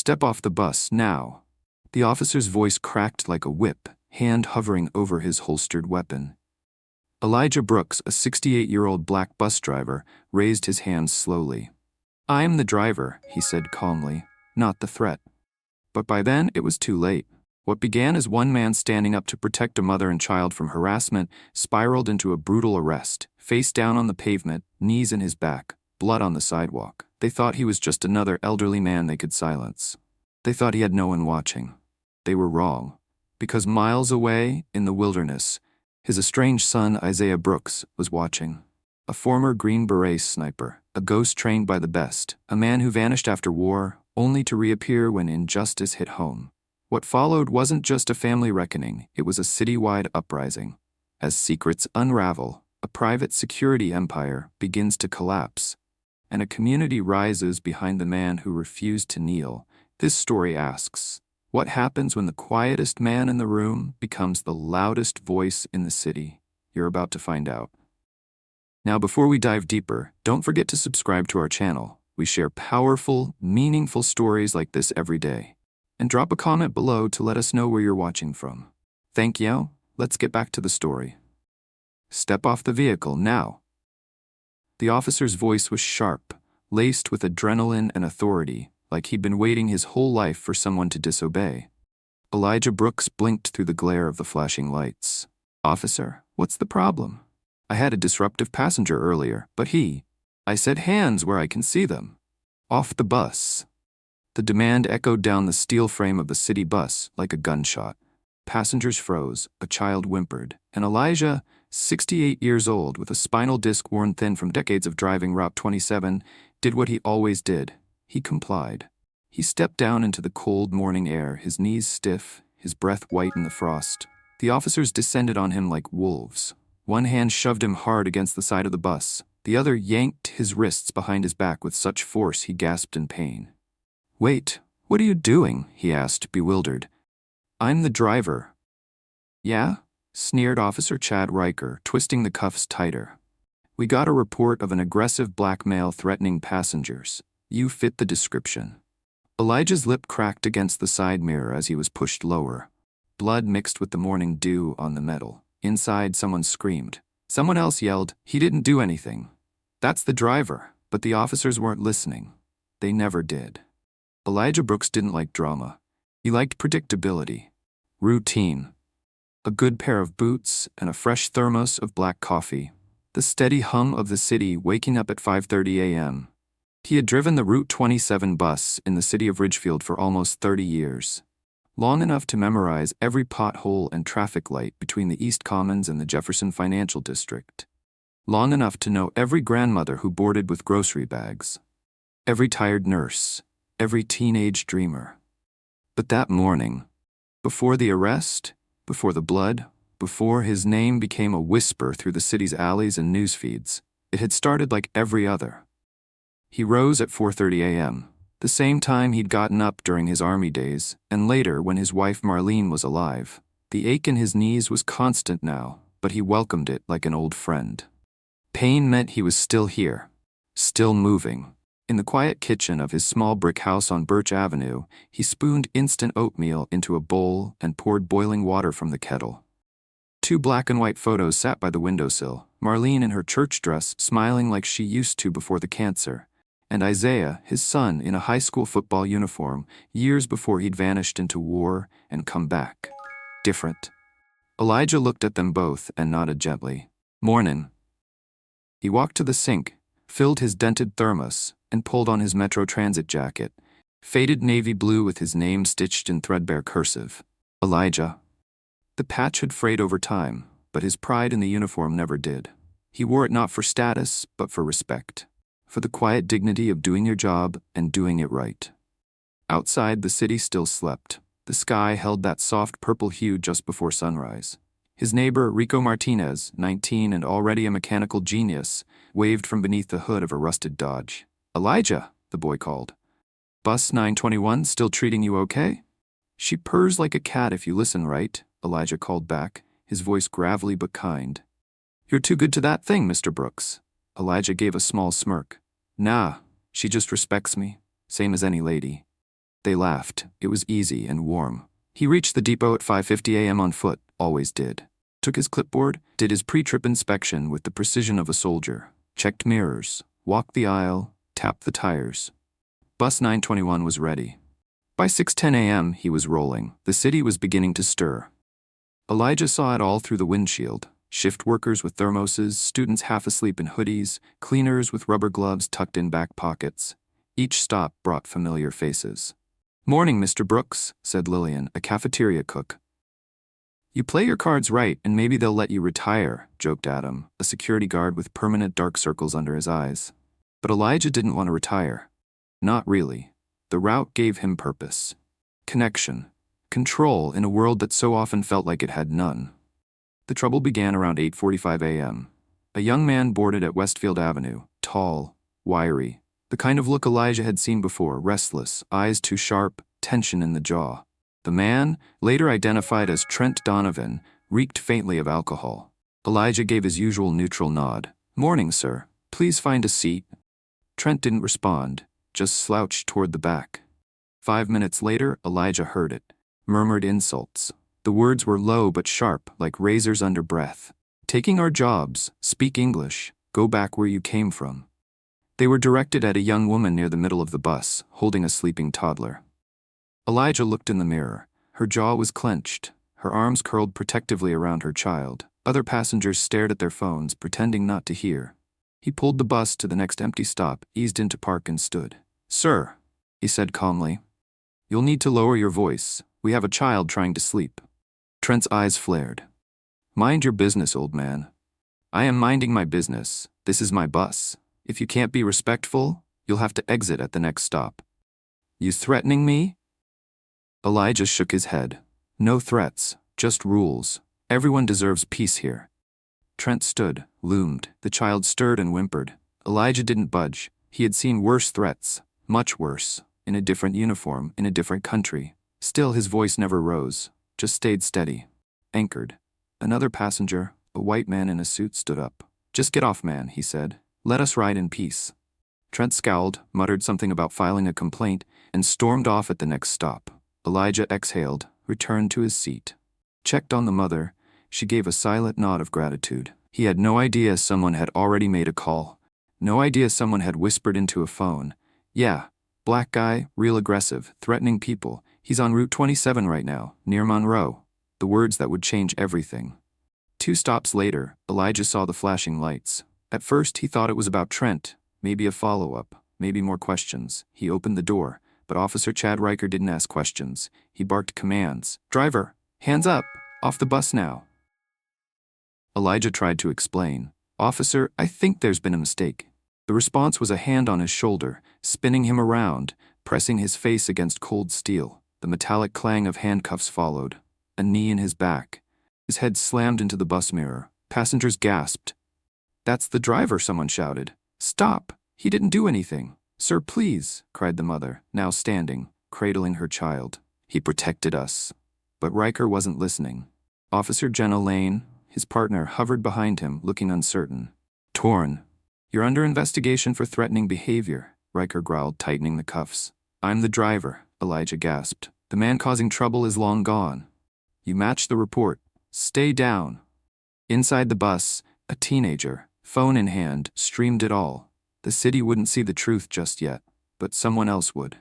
Step off the bus, now. The officer's voice cracked like a whip, hand hovering over his holstered weapon. Elijah Brooks, a 68-year-old black bus driver, raised his hands slowly. "I'm the driver," he said calmly, "not the threat." But by then, it was too late. What began as one man standing up to protect a mother and child from harassment spiraled into a brutal arrest, face down on the pavement, knees in his back, blood on the sidewalk. They thought he was just another elderly man they could silence. They thought he had no one watching. They were wrong. Because miles away, in the wilderness, his estranged son, Isaiah Brooks, was watching. A former Green Beret sniper, a ghost trained by the best, a man who vanished after war, only to reappear when injustice hit home. What followed wasn't just a family reckoning, it was a citywide uprising. As secrets unravel, a private security empire begins to collapse, and a community rises behind the man who refused to kneel. This story asks, what happens when the quietest man in the room becomes the loudest voice in the city? You're about to find out. Now, before we dive deeper, don't forget to subscribe to our channel. We share powerful, meaningful stories like this every day. And drop a comment below to let us know where you're watching from. Thank you. Let's get back to the story. Step off the vehicle now. The officer's voice was sharp, laced with adrenaline and authority, like he'd been waiting his whole life for someone to disobey. Elijah Brooks blinked through the glare of the flashing lights. "Officer, what's the problem? I had a disruptive passenger earlier, but I said hands where I can see them. Off the bus." The demand echoed down the steel frame of the city bus like a gunshot. Passengers froze, a child whimpered, and Elijah, 68 years old with a spinal disc worn thin from decades of driving Route 27, did what he always did. He complied. He stepped down into the cold morning air, his knees stiff, his breath white in the frost. The officers descended on him like wolves. One hand shoved him hard against the side of the bus. The other yanked his wrists behind his back with such force he gasped in pain. "Wait, what are you doing?" he asked, bewildered. "I'm the driver." "Yeah?" sneered Officer Chad Riker, twisting the cuffs tighter. "We got a report of an aggressive black male threatening passengers. You fit the description." Elijah's lip cracked against the side mirror as he was pushed lower. Blood mixed with the morning dew on the metal. Inside, someone screamed. Someone else yelled, "He didn't do anything." "That's the driver." But the officers weren't listening. They never did. Elijah Brooks didn't like drama. He liked predictability. Routine. A good pair of boots and a fresh thermos of black coffee. The steady hum of the city waking up at 5:30 a.m. He had driven the Route 27 bus in the city of Ridgefield for almost 30 years. Long enough to memorize every pothole and traffic light between the East Commons and the Jefferson Financial District. Long enough to know every grandmother who boarded with grocery bags. Every tired nurse. Every teenage dreamer. But that morning, before the arrest, before the blood, before his name became a whisper through the city's alleys and news feeds, it had started like every other. He rose at 4:30 a.m., the same time he'd gotten up during his army days, and later when his wife Marlene was alive. The ache in his knees was constant now, but he welcomed it like an old friend. Pain meant he was still here, still moving. In the quiet kitchen of his small brick house on Birch Avenue, he spooned instant oatmeal into a bowl and poured boiling water from the kettle. Two black and white photos sat by the windowsill, Marlene in her church dress smiling like she used to before the cancer, and Isaiah, his son, in a high school football uniform, years before he'd vanished into war and come back. Different. Elijah looked at them both and nodded gently. "Mornin'." He walked to the sink, filled his dented thermos, and pulled on his Metro Transit jacket, faded navy blue with his name stitched in threadbare cursive. Elijah. The patch had frayed over time, but his pride in the uniform never did. He wore it not for status, but for respect. For the quiet dignity of doing your job and doing it right. Outside, the city still slept. The sky held that soft purple hue just before sunrise. His neighbor, Rico Martinez, 19 and already a mechanical genius, waved from beneath the hood of a rusted Dodge. "Elijah," the boy called. "Bus 921 still treating you okay?" "She purrs like a cat if you listen right," Elijah called back, his voice gravelly but kind. "You're too good to that thing, Mr. Brooks." Elijah gave a small smirk. "Nah, she just respects me, same as any lady." They laughed. It was easy and warm. He reached the depot at 5:50 a.m. on foot, always did. Took his clipboard, did his pre-trip inspection with the precision of a soldier. Checked mirrors, walked the aisle, tapped the tires. Bus 921 was ready. By 6:10 a.m. he was rolling. The city was beginning to stir. Elijah saw it all through the windshield. Shift workers with thermoses, students half asleep in hoodies, cleaners with rubber gloves tucked in back pockets. Each stop brought familiar faces. "Morning, Mr. Brooks," said Lillian, a cafeteria cook. "You play your cards right and maybe they'll let you retire," joked Adam, a security guard with permanent dark circles under his eyes. But Elijah didn't want to retire. Not really. The route gave him purpose. Connection. Control in a world that so often felt like it had none. The trouble began around 8:45 a.m. A young man boarded at Westfield Avenue, tall, wiry, the kind of look Elijah had seen before, restless, eyes too sharp, tension in the jaw. The man, later identified as Trent Donovan, reeked faintly of alcohol. Elijah gave his usual neutral nod. "Morning, sir. Please find a seat." Trent didn't respond, just slouched toward the back. 5 minutes later, Elijah heard it. Murmured insults. The words were low but sharp, like razors under breath. "Taking our jobs, speak English, go back where you came from." They were directed at a young woman near the middle of the bus, holding a sleeping toddler. Elijah looked in the mirror. Her jaw was clenched, her arms curled protectively around her child. Other passengers stared at their phones, pretending not to hear. He pulled the bus to the next empty stop, eased into park and stood. "Sir," he said calmly, "you'll need to lower your voice. We have a child trying to sleep." Trent's eyes flared. "Mind your business, old man." "I am minding my business. This is my bus. If you can't be respectful, you'll have to exit at the next stop." "You threatening me?" Elijah shook his head. "No threats, just rules. Everyone deserves peace here." Trent stood, loomed. The child stirred and whimpered. Elijah didn't budge. He had seen worse threats, much worse, in a different uniform, in a different country. Still, his voice never rose, just stayed steady, anchored. Another passenger, a white man in a suit, stood up. "Just get off, man," he said. "Let us ride in peace." Trent scowled, muttered something about filing a complaint, and stormed off at the next stop. Elijah exhaled, returned to his seat. Checked on the mother. She gave a silent nod of gratitude. He had no idea someone had already made a call. No idea someone had whispered into a phone. "Yeah, black guy, real aggressive, threatening people. He's on Route 27 right now, near Monroe." The words that would change everything. 2 stops later, Elijah saw the flashing lights. At first, he thought it was about Trent, maybe a follow-up, maybe more questions. He opened the door, but Officer Chad Riker didn't ask questions. He barked commands. "Driver, hands up, off the bus now." Elijah tried to explain. "Officer, I think there's been a mistake." The response was a hand on his shoulder, spinning him around, pressing his face against cold steel. The metallic clang of handcuffs followed. A knee in his back. His head slammed into the bus mirror. Passengers gasped. "That's the driver," someone shouted. "Stop! He didn't do anything." "Sir, please," cried the mother, now standing, cradling her child. "He protected us." But Riker wasn't listening. Officer Jenna Lane, his partner, hovered behind him, looking uncertain. "Torn. You're under investigation for threatening behavior," Riker growled, tightening the cuffs. "I'm the driver," Elijah gasped. "The man causing trouble is long gone." "You match the report. Stay down." Inside the bus, a teenager, phone in hand, streamed it all. The city wouldn't see the truth just yet, but someone else would.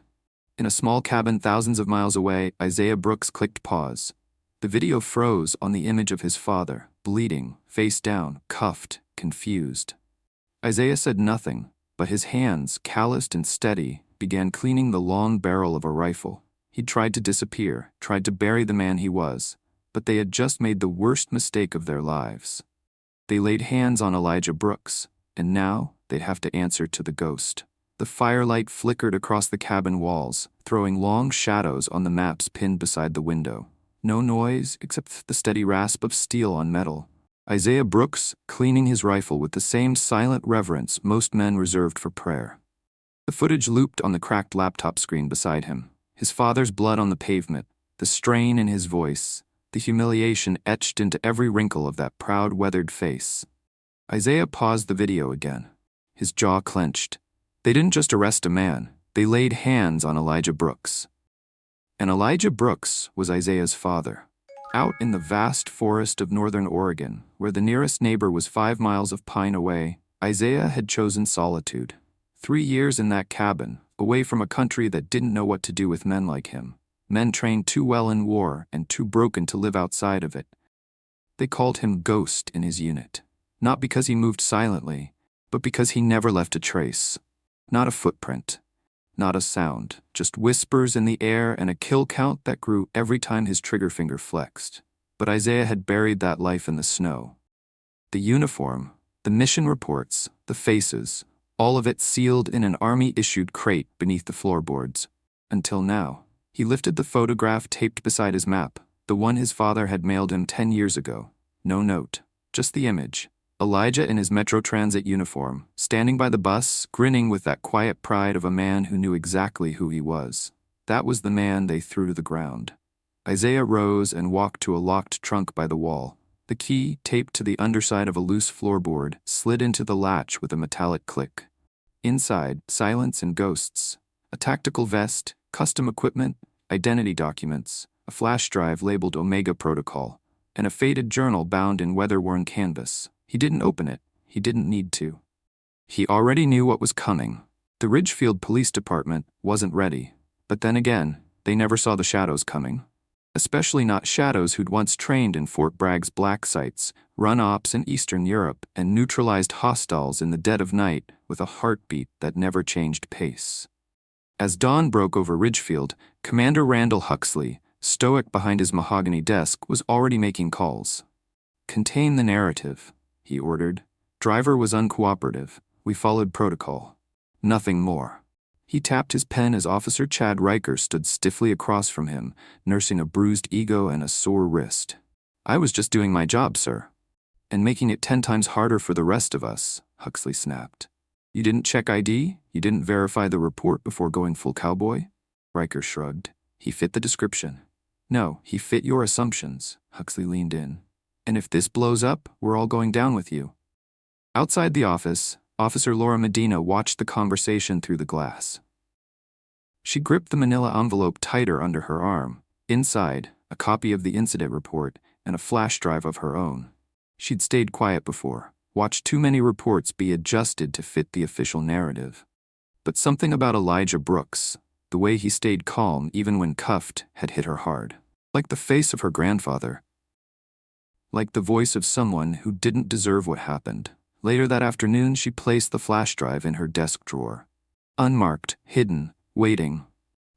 In a small cabin thousands of miles away, Isaiah Brooks clicked pause. The video froze on the image of his father, bleeding, face down, cuffed, confused. Isaiah said nothing, but his hands, calloused and steady, began cleaning the long barrel of a rifle. He'd tried to disappear, tried to bury the man he was, but they had just made the worst mistake of their lives. They laid hands on Elijah Brooks, and now they'd have to answer to the ghost. The firelight flickered across the cabin walls, throwing long shadows on the maps pinned beside the window. No noise except the steady rasp of steel on metal. Isaiah Brooks cleaning his rifle with the same silent reverence most men reserved for prayer. The footage looped on the cracked laptop screen beside him. His father's blood on the pavement, the strain in his voice, the humiliation etched into every wrinkle of that proud, weathered face. Isaiah paused the video again. His jaw clenched. They didn't just arrest a man, they laid hands on Elijah Brooks. And Elijah Brooks was Isaiah's father. Out in the vast forest of northern Oregon, where the nearest neighbor was 5 miles of pine away, Isaiah had chosen solitude. 3 years in that cabin, away from a country that didn't know what to do with men like him. Men trained too well in war and too broken to live outside of it. They called him Ghost in his unit. Not because he moved silently, but because he never left a trace. Not a footprint. Not a sound, just whispers in the air and a kill count that grew every time his trigger finger flexed. But Isaiah had buried that life in the snow. The uniform, the mission reports, the faces, all of it sealed in an army-issued crate beneath the floorboards. Until now, he lifted the photograph taped beside his map, the one his father had mailed him 10 years ago. No note, just the image. Elijah in his Metro Transit uniform, standing by the bus, grinning with that quiet pride of a man who knew exactly who he was. That was the man they threw to the ground. Isaiah rose and walked to a locked trunk by the wall. The key, taped to the underside of a loose floorboard, slid into the latch with a metallic click. Inside, silence and ghosts. A tactical vest, custom equipment, identity documents, a flash drive labeled Omega Protocol, and a faded journal bound in weather-worn canvas. He didn't open it. He didn't need to. He already knew what was coming. The Ridgefield Police Department wasn't ready. But then again, they never saw the shadows coming. Especially not shadows who'd once trained in Fort Bragg's black sites, run ops in Eastern Europe, and neutralized hostiles in the dead of night with a heartbeat that never changed pace. As dawn broke over Ridgefield, Commander Randall Huxley, stoic behind his mahogany desk, was already making calls. "Contain the narrative," he ordered. Driver was uncooperative. We followed protocol. Nothing more. He tapped his pen as Officer Chad Riker stood stiffly across from him, nursing a bruised ego and a sore wrist. "I was just doing my job, sir." "And making it 10 times harder for the rest of us," Huxley snapped. "You didn't check ID? You didn't verify the report before going full cowboy?" Riker shrugged. "He fit the description." "No, he fit your assumptions," Huxley leaned in. "And if this blows up, we're all going down with you." Outside the office, Officer Laura Medina watched the conversation through the glass. She gripped the manila envelope tighter under her arm. Inside, a copy of the incident report and a flash drive of her own. She'd stayed quiet before, watched too many reports be adjusted to fit the official narrative. But something about Elijah Brooks, the way he stayed calm even when cuffed, had hit her hard. Like the face of her grandfather. Like the voice of someone who didn't deserve what happened. Later that afternoon, she placed the flash drive in her desk drawer. Unmarked, hidden, waiting.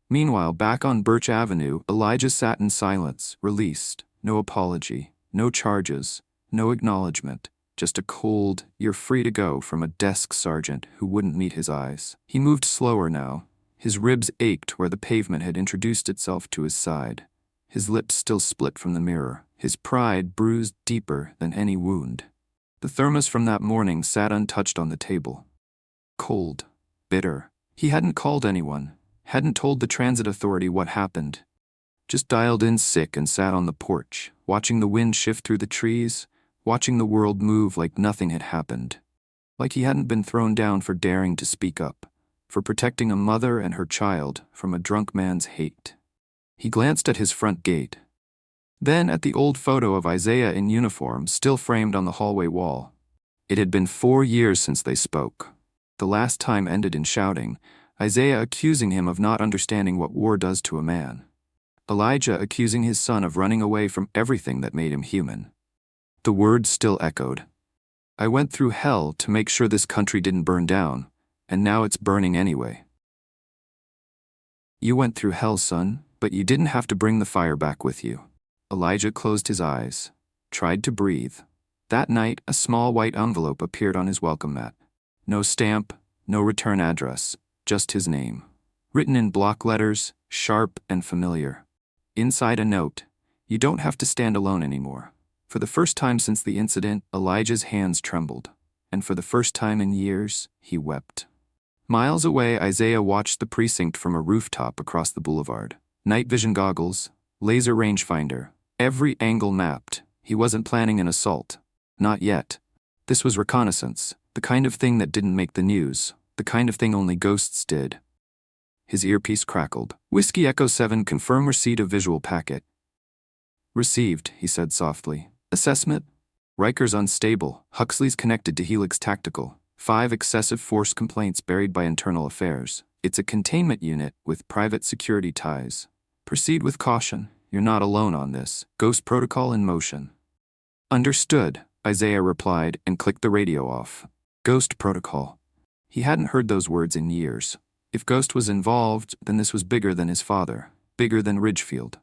Meanwhile, back on Birch Avenue, Elijah sat in silence, released. No apology, no charges, no acknowledgement. Just a cold, "You're free to go" from a desk sergeant who wouldn't meet his eyes. He moved slower now. His ribs ached where the pavement had introduced itself to his side. His lips still split from the mirror. His pride bruised deeper than any wound. The thermos from that morning sat untouched on the table. Cold. Bitter. He hadn't called anyone. Hadn't told the transit authority what happened. Just dialed in sick and sat on the porch, watching the wind shift through the trees, watching the world move like nothing had happened. Like he hadn't been thrown down for daring to speak up, for protecting a mother and her child from a drunk man's hate. He glanced at his front gate. Then at the old photo of Isaiah in uniform still framed on the hallway wall. It had been 4 years since they spoke. The last time ended in shouting, Isaiah accusing him of not understanding what war does to a man. Elijah accusing his son of running away from everything that made him human. The words still echoed. "I went through hell to make sure this country didn't burn down, and now it's burning anyway." "You went through hell, son, but you didn't have to bring the fire back with you." Elijah closed his eyes, tried to breathe. That night, a small white envelope appeared on his welcome mat. No stamp, no return address, just his name. Written in block letters, sharp and familiar. Inside a note, "You don't have to stand alone anymore." For the first time since the incident, Elijah's hands trembled. And for the first time in years, he wept. Miles away, Isaiah watched the precinct from a rooftop across the boulevard. Night vision goggles, laser rangefinder, every angle mapped. He wasn't planning an assault. Not yet. This was reconnaissance, the kind of thing that didn't make the news, the kind of thing only ghosts did. His earpiece crackled. Whiskey Echo 7, confirm receipt of visual packet. Received, he said softly. Assessment? Riker's unstable. Huxley's connected to Helix Tactical. 5 excessive force complaints buried by internal affairs. It's a containment unit with private security ties. Proceed with caution. You're not alone on this. Ghost protocol in motion. Understood, Isaiah replied and clicked the radio off. Ghost protocol. He hadn't heard those words in years. If Ghost was involved, then this was bigger than his father, bigger than Ridgefield.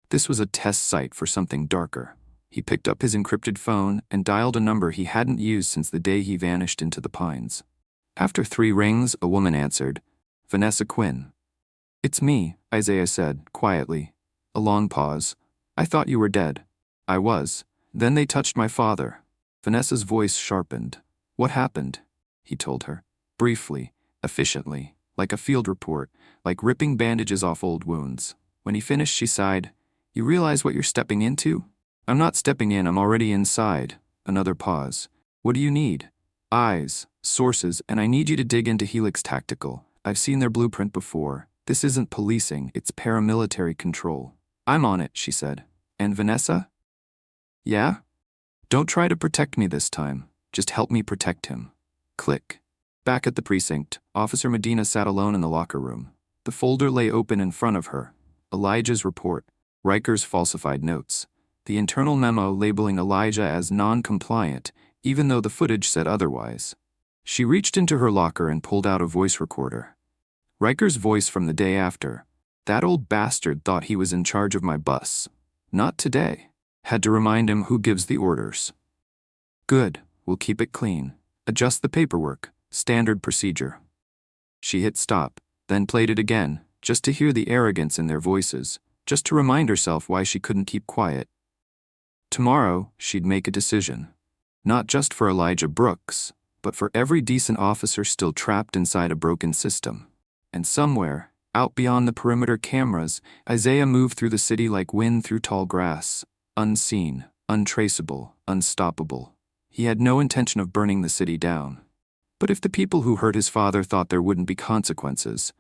This was a test site for something darker. He picked up his encrypted phone and dialed a number he hadn't used since the day he vanished into the pines. After 3 rings, a woman answered. Vanessa Quinn. It's me, Isaiah said, quietly. A long pause. I thought you were dead. I was. Then they touched my father. Vanessa's voice sharpened. What happened? He told her. Briefly, efficiently, like a field report, like ripping bandages off old wounds. When he finished, she sighed. You realize what you're stepping into? I'm not stepping in, I'm already inside. Another pause. What do you need? Eyes, sources, and I need you to dig into Helix Tactical. I've seen their blueprint before. This isn't policing, it's paramilitary control. I'm on it, she said. And Vanessa? Yeah? Don't try to protect me this time. Just help me protect him. Click. Back at the precinct, Officer Medina sat alone in the locker room. The folder lay open in front of her. Elijah's report, Riker's falsified notes, the internal memo labeling Elijah as non-compliant, even though the footage said otherwise. She reached into her locker and pulled out a voice recorder. Riker's voice from the day after. That old bastard thought he was in charge of my bus. Not today. Had to remind him who gives the orders. Good, we'll keep it clean. Adjust the paperwork. Standard procedure. She hit stop, then played it again, just to hear the arrogance in their voices, just to remind herself why she couldn't keep quiet. Tomorrow, she'd make a decision. Not just for Elijah Brooks, but for every decent officer still trapped inside a broken system. And somewhere, out beyond the perimeter cameras, Isaiah moved through the city like wind through tall grass, unseen, untraceable, unstoppable. He had no intention of burning the city down. But if the people who hurt his father thought there wouldn't be consequences,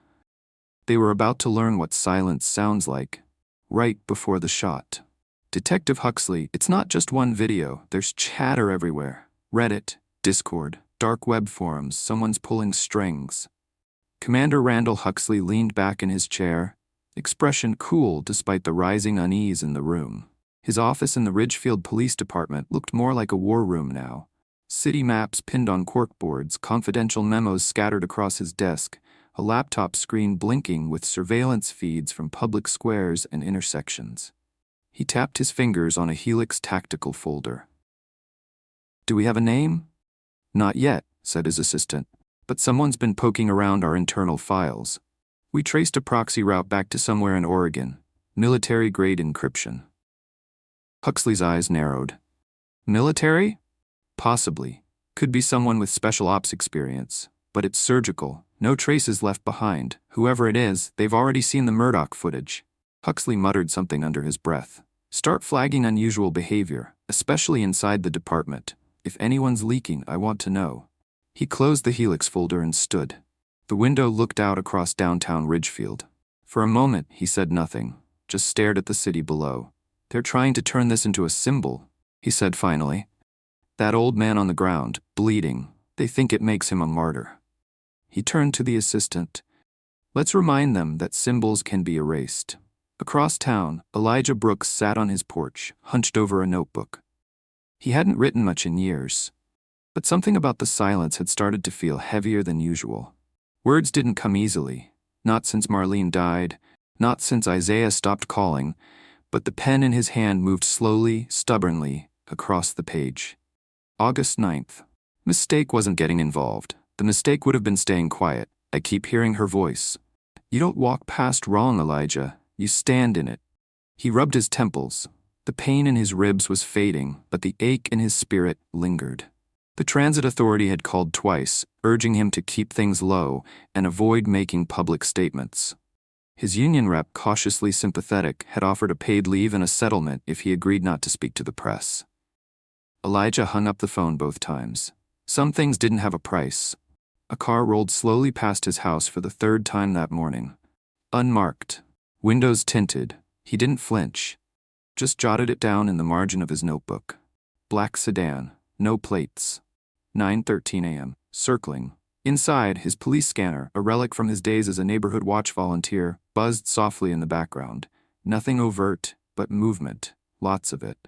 they were about to learn what silence sounds like, right before the shot. Detective Huxley, it's not just one video, there's chatter everywhere. Reddit, Discord, dark web forums, someone's pulling strings. Commander Randall Huxley leaned back in his chair, expression cool despite the rising unease in the room. His office in the Ridgefield Police Department looked more like a war room now. City maps pinned on corkboards, confidential memos scattered across his desk, a laptop screen blinking with surveillance feeds from public squares and intersections. He tapped his fingers on a Helix Tactical folder. Do we have a name? Not yet, said his assistant, but someone's been poking around our internal files. We traced a proxy route back to somewhere in Oregon, military-grade encryption. Huxley's eyes narrowed. Military? Possibly. Could be someone with special ops experience. But it's surgical. No traces left behind. Whoever it is, they've already seen the Murdoch footage. Huxley muttered something under his breath. Start flagging unusual behavior, especially inside the department. If anyone's leaking, I want to know. He closed the Helix folder and stood. The window looked out across downtown Ridgefield. For a moment, he said nothing, just stared at the city below. They're trying to turn this into a symbol, he said finally. That old man on the ground, bleeding, they think it makes him a martyr. He turned to the assistant. Let's remind them that symbols can be erased. Across town, Elijah Brooks sat on his porch, hunched over a notebook. He hadn't written much in years, but something about the silence had started to feel heavier than usual. Words didn't come easily, not since Marlene died, not since Isaiah stopped calling, but the pen in his hand moved slowly, stubbornly, across the page. August 9th. Mistake wasn't getting involved. The mistake would have been staying quiet. I keep hearing her voice. You don't walk past wrong, Elijah. You stand in it. He rubbed his temples. The pain in his ribs was fading, but the ache in his spirit lingered. The transit authority had called twice, urging him to keep things low and avoid making public statements. His union rep, cautiously sympathetic, had offered a paid leave and a settlement if he agreed not to speak to the press. Elijah hung up the phone both times. Some things didn't have a price. A car rolled slowly past his house for the third time that morning. Unmarked. Windows tinted. He didn't flinch. Just jotted it down in the margin of his notebook. Black sedan. No plates. 9:13 a.m. Circling. Inside, his police scanner, a relic from his days as a neighborhood watch volunteer, buzzed softly in the background. Nothing overt, but movement. Lots of it.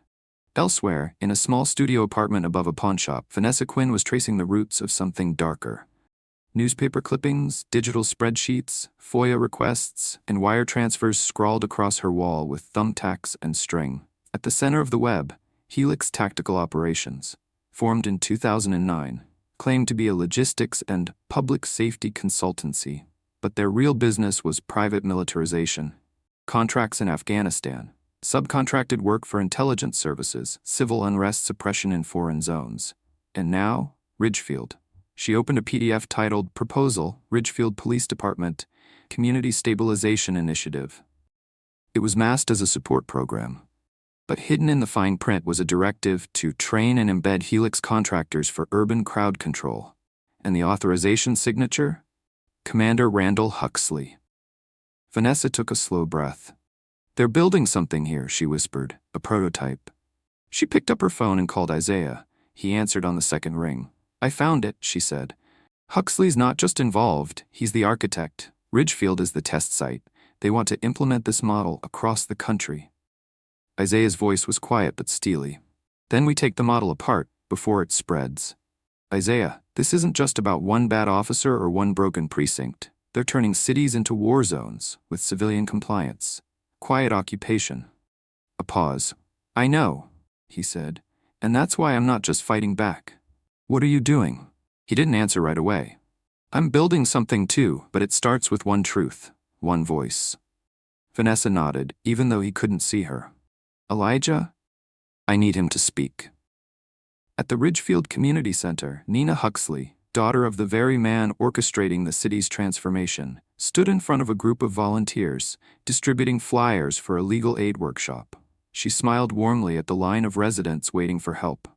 Elsewhere, in a small studio apartment above a pawnshop, Vanessa Quinn was tracing the roots of something darker. Newspaper clippings, digital spreadsheets, FOIA requests, and wire transfers scrawled across her wall with thumbtacks and string. At the center of the web, Helix Tactical Operations, formed in 2009, claimed to be a logistics and public safety consultancy, but their real business was private militarization, contracts in Afghanistan, subcontracted work for intelligence services, civil unrest suppression in foreign zones. And now, Ridgefield. She opened a PDF titled Proposal, Ridgefield Police Department, Community Stabilization Initiative. It was masked as a support program, but hidden in the fine print was a directive to train and embed Helix contractors for urban crowd control. And the authorization signature? Commander Randall Huxley. Vanessa took a slow breath. "They're building something here," she whispered, "a prototype." She picked up her phone and called Isaiah. He answered on the second ring. "I found it," she said. "Huxley's not just involved, he's the architect. Ridgefield is the test site. They want to implement this model across the country." Isaiah's voice was quiet but steely. "Then we take the model apart, before it spreads. Isaiah, this isn't just about one bad officer or one broken precinct. They're turning cities into war zones, with civilian compliance. Quiet occupation." A pause. "I know," he said, "and that's why I'm not just fighting back." "What are you doing?" He didn't answer right away. "I'm building something too, but it starts with one truth, one voice." Vanessa nodded, even though he couldn't see her. "Elijah? I need him to speak." At the Ridgefield Community Center, Nina Huxley, daughter of the very man orchestrating the city's transformation, stood in front of a group of volunteers, distributing flyers for a legal aid workshop. She smiled warmly at the line of residents waiting for help.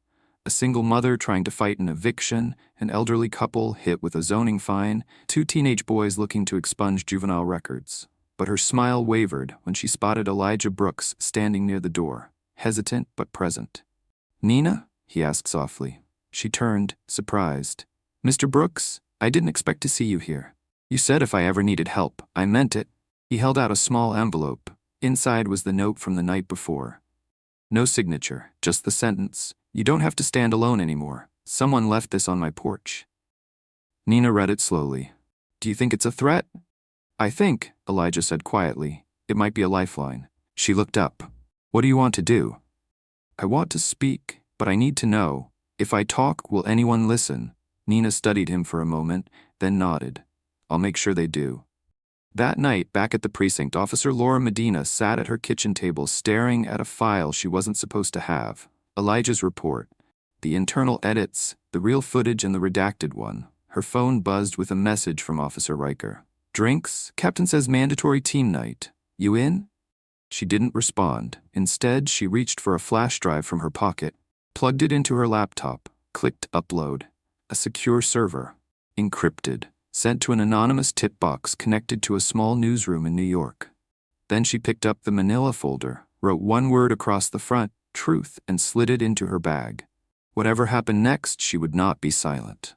A single mother trying to fight an eviction, an elderly couple hit with a zoning fine, two teenage boys looking to expunge juvenile records. But her smile wavered when she spotted Elijah Brooks standing near the door, hesitant but present. "Nina?" he asked softly. She turned, surprised. "Mr. Brooks, I didn't expect to see you here. You said if I ever needed help, I meant it." He held out a small envelope. Inside was the note from the night before. No signature, just the sentence, "You don't have to stand alone anymore. Someone left this on my porch." Nina read it slowly. "Do you think it's a threat?" "I think," Elijah said quietly, "it might be a lifeline." She looked up. "What do you want to do?" "I want to speak, but I need to know. If I talk, will anyone listen?" Nina studied him for a moment, then nodded. "I'll make sure they do." That night, back at the precinct, Officer Laura Medina sat at her kitchen table staring at a file she wasn't supposed to have. Elijah's report. The internal edits, the real footage and the redacted one. Her phone buzzed with a message from Officer Riker. "Drinks? Captain says mandatory team night. You in?" She didn't respond. Instead, she reached for a flash drive from her pocket, plugged it into her laptop, clicked upload. A secure server. Encrypted. Sent to an anonymous tip box connected to a small newsroom in New York. Then she picked up the manila folder, wrote one word across the front, truth, and slid it into her bag. Whatever happened next, she would not be silent.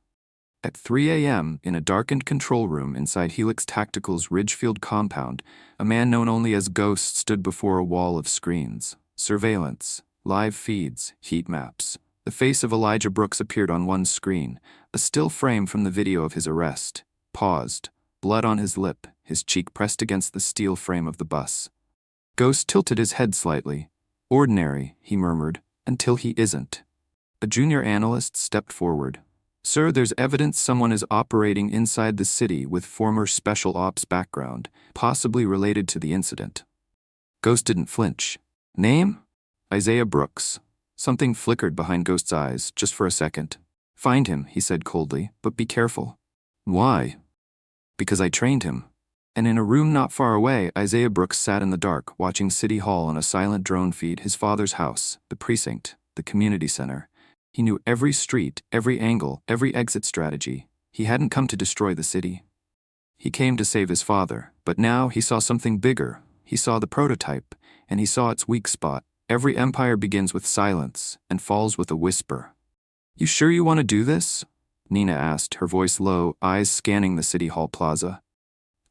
At 3 a.m., in a darkened control room inside Helix Tactical's Ridgefield compound, a man known only as Ghost stood before a wall of screens. Surveillance, live feeds, heat maps. The face of Elijah Brooks appeared on one screen, a still frame from the video of his arrest. Paused, blood on his lip, his cheek pressed against the steel frame of the bus. Ghost tilted his head slightly. "Ordinary," he murmured, "until he isn't." A junior analyst stepped forward. "Sir, there's evidence someone is operating inside the city with former special ops background, possibly related to the incident." Ghost didn't flinch. "Name?" "Isaiah Brooks." Something flickered behind Ghost's eyes, just for a second. "Find him," he said coldly, "but be careful." "Why?" "Because I trained him." And in a room not far away, Isaiah Brooks sat in the dark, watching City Hall on a silent drone feed, his father's house, the precinct, the community center. He knew every street, every angle, every exit strategy. He hadn't come to destroy the city. He came to save his father, but now he saw something bigger. He saw the prototype, and he saw its weak spot. Every empire begins with silence and falls with a whisper. "You sure you want to do this?" Nina asked, her voice low, eyes scanning the City Hall plaza.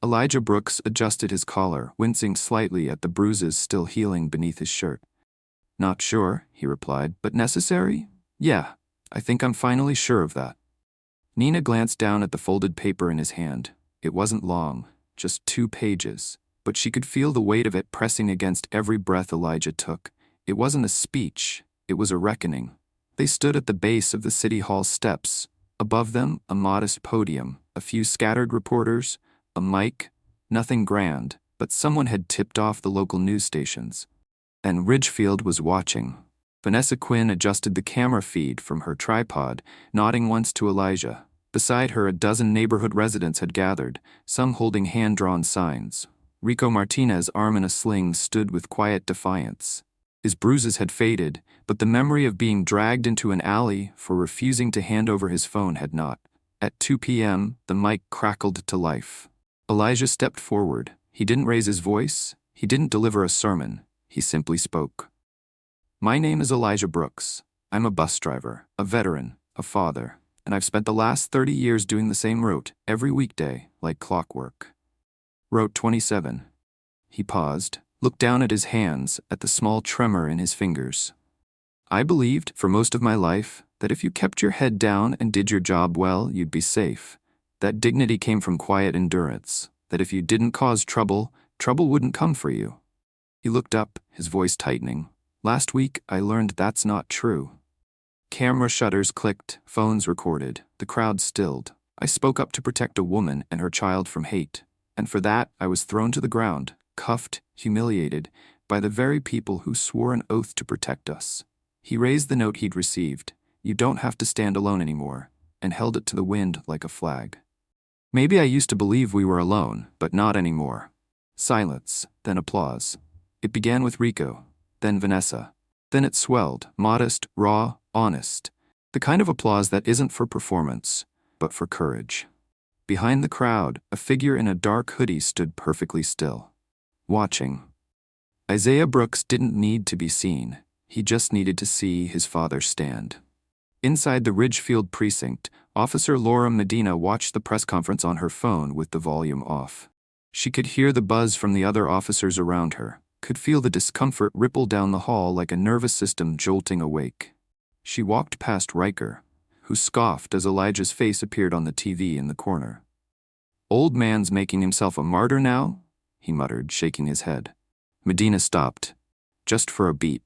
Elijah Brooks adjusted his collar, wincing slightly at the bruises still healing beneath his shirt. "Not sure," he replied, "but necessary? Yeah, I think I'm finally sure of that." Nina glanced down at the folded paper in his hand. It wasn't long, just 2 pages, but she could feel the weight of it pressing against every breath Elijah took. It wasn't a speech, it was a reckoning. They stood at the base of the City Hall steps. Above them, a modest podium, a few scattered reporters, a mic, nothing grand, but someone had tipped off the local news stations. And Ridgefield was watching. Vanessa Quinn adjusted the camera feed from her tripod, nodding once to Elijah. Beside her, a dozen neighborhood residents had gathered, some holding hand-drawn signs. Rico Martinez, arm in a sling, stood with quiet defiance. His bruises had faded, but the memory of being dragged into an alley for refusing to hand over his phone had not. At 2 p.m., the mic crackled to life. Elijah stepped forward. He didn't raise his voice. He didn't deliver a sermon. He simply spoke. "My name is Elijah Brooks. I'm a bus driver, a veteran, a father, and I've spent the last 30 years doing the same route every weekday, like clockwork." Route 27. He paused, looked down at his hands, at the small tremor in his fingers. "I believed, for most of my life, that if you kept your head down and did your job well, you'd be safe. That dignity came from quiet endurance, that if you didn't cause trouble, trouble wouldn't come for you." He looked up, his voice tightening. "Last week, I learned that's not true." Camera shutters clicked, phones recorded, the crowd stilled. "I spoke up to protect a woman and her child from hate, and for that, I was thrown to the ground, cuffed, humiliated, by the very people who swore an oath to protect us." He raised the note he'd received, "You don't have to stand alone anymore," and held it to the wind like a flag. "Maybe I used to believe we were alone, but not anymore." Silence, then applause. It began with Rico, then Vanessa. Then it swelled, modest, raw, honest. The kind of applause that isn't for performance, but for courage. Behind the crowd, a figure in a dark hoodie stood perfectly still, watching. Isaiah Brooks didn't need to be seen. He just needed to see his father stand. Inside the Ridgefield precinct, Officer Laura Medina watched the press conference on her phone with the volume off. She could hear the buzz from the other officers around her, could feel the discomfort ripple down the hall like a nervous system jolting awake. She walked past Riker, who scoffed as Elijah's face appeared on the TV in the corner. "Old man's making himself a martyr now?" he muttered, shaking his head. Medina stopped, just for a beat.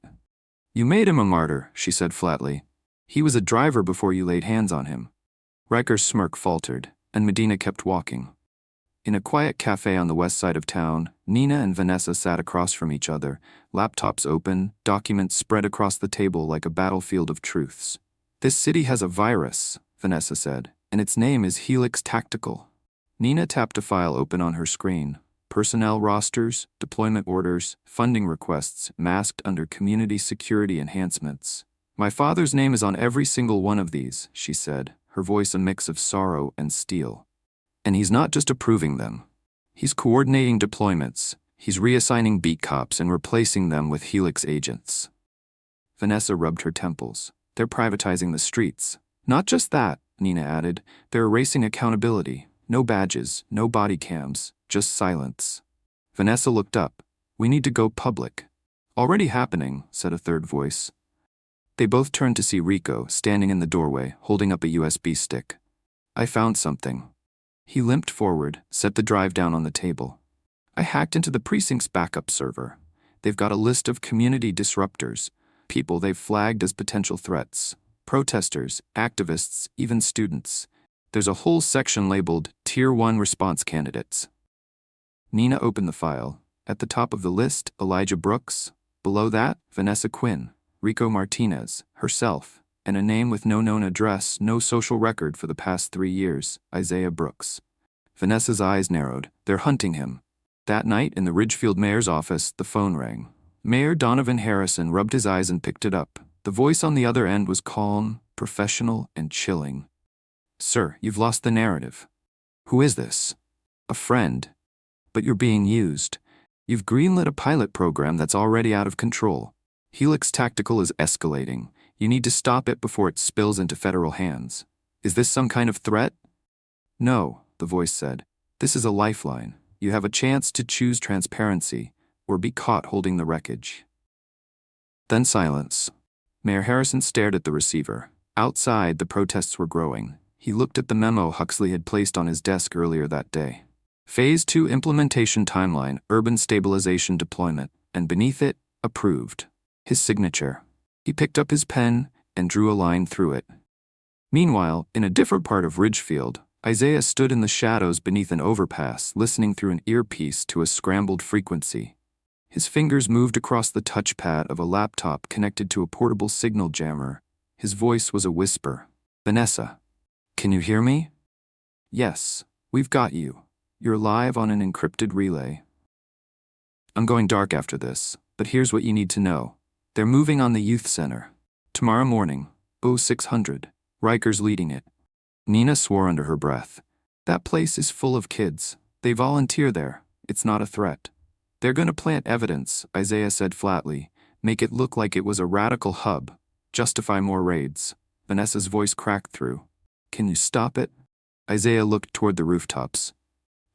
"You made him a martyr," she said flatly. "He was a driver before you laid hands on him." Riker's smirk faltered, and Medina kept walking. In a quiet cafe on the west side of town, Nina and Vanessa sat across from each other, laptops open, documents spread across the table like a battlefield of truths. "This city has a virus," Vanessa said, "and its name is Helix Tactical." Nina tapped a file open on her screen. Personnel rosters, deployment orders, funding requests, masked under community security enhancements. "My father's name is on every single one of these," she said, her voice a mix of sorrow and steel. "And he's not just approving them. He's coordinating deployments. He's reassigning beat cops and replacing them with Helix agents." Vanessa rubbed her temples. "They're privatizing the streets." "Not just that," Nina added. "They're erasing accountability. No badges, no body cams, just silence." Vanessa looked up. "We need to go public." "Already happening," said a third voice. They both turned to see Rico, standing in the doorway, holding up a USB stick. "I found something." He limped forward, set the drive down on the table. "I hacked into the precinct's backup server. They've got a list of community disruptors, people they've flagged as potential threats, protesters, activists, even students. There's a whole section labeled Tier 1 Response Candidates." Nina opened the file. At the top of the list, Elijah Brooks. Below that, Vanessa Quinn, Rico Martinez, herself, and a name with no known address, no social record for the past 3 years, Isaiah Brooks. Vanessa's eyes narrowed. "They're hunting him." That night, in the Ridgefield mayor's office, the phone rang. Mayor Donovan Harrison rubbed his eyes and picked it up. The voice on the other end was calm, professional, and chilling. "Sir, you've lost the narrative." "Who is this?" A friend. But you're being used. You've greenlit a pilot program that's already out of control. Helix Tactical is escalating. You need to stop it before it spills into federal hands. Is this some kind of threat? No, the voice said. This is a lifeline. You have a chance to choose transparency, or be caught holding the wreckage. Then silence. Mayor Harrison stared at the receiver. Outside, the protests were growing. He looked at the memo Huxley had placed on his desk earlier that day. Phase 2 implementation timeline, urban stabilization deployment, and beneath it, approved. His signature. He picked up his pen and drew a line through it. Meanwhile, in a different part of Ridgefield, Isaiah stood in the shadows beneath an overpass, listening through an earpiece to a scrambled frequency. His fingers moved across the touchpad of a laptop connected to a portable signal jammer. His voice was a whisper. Vanessa, can you hear me? Yes, we've got you. You're live on an encrypted relay. I'm going dark after this, but here's what you need to know. They're moving on the youth center. Tomorrow morning, 0600. Riker's leading it. Nina swore under her breath. That place is full of kids. They volunteer there. It's not a threat. They're going to plant evidence, Isaiah said flatly. Make it look like it was a radical hub. Justify more raids. Vanessa's voice cracked through. Can you stop it? Isaiah looked toward the rooftops.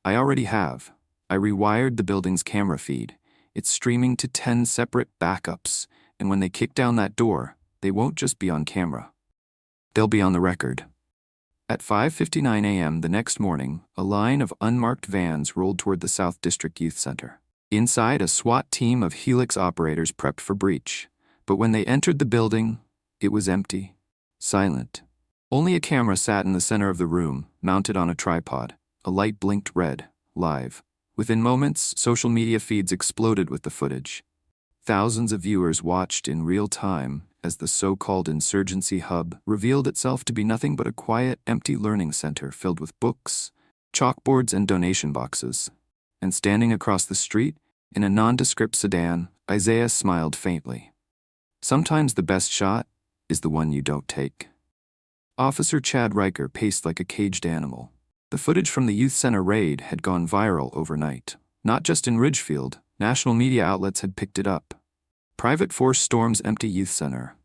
I already have. I rewired the building's camera feed. It's streaming to 10 separate backups, and when they kick down that door, they won't just be on camera. They'll be on the record. At 5:59 a.m. the next morning, a line of unmarked vans rolled toward the South District Youth Center. Inside, a SWAT team of Helix operators prepped for breach. But when they entered the building, it was empty, silent. Only a camera sat in the center of the room, mounted on a tripod. A light blinked red, live. Within moments, social media feeds exploded with the footage. Thousands of viewers watched in real time as the so-called insurgency hub revealed itself to be nothing but a quiet, empty learning center filled with books, chalkboards, and donation boxes. And standing across the street, in a nondescript sedan, Isaiah smiled faintly. Sometimes the best shot is the one you don't take. Officer Chad Riker paced like a caged animal. The footage from the youth center raid had gone viral overnight. Not just in Ridgefield, national media outlets had picked it up. Private force storms empty youth center.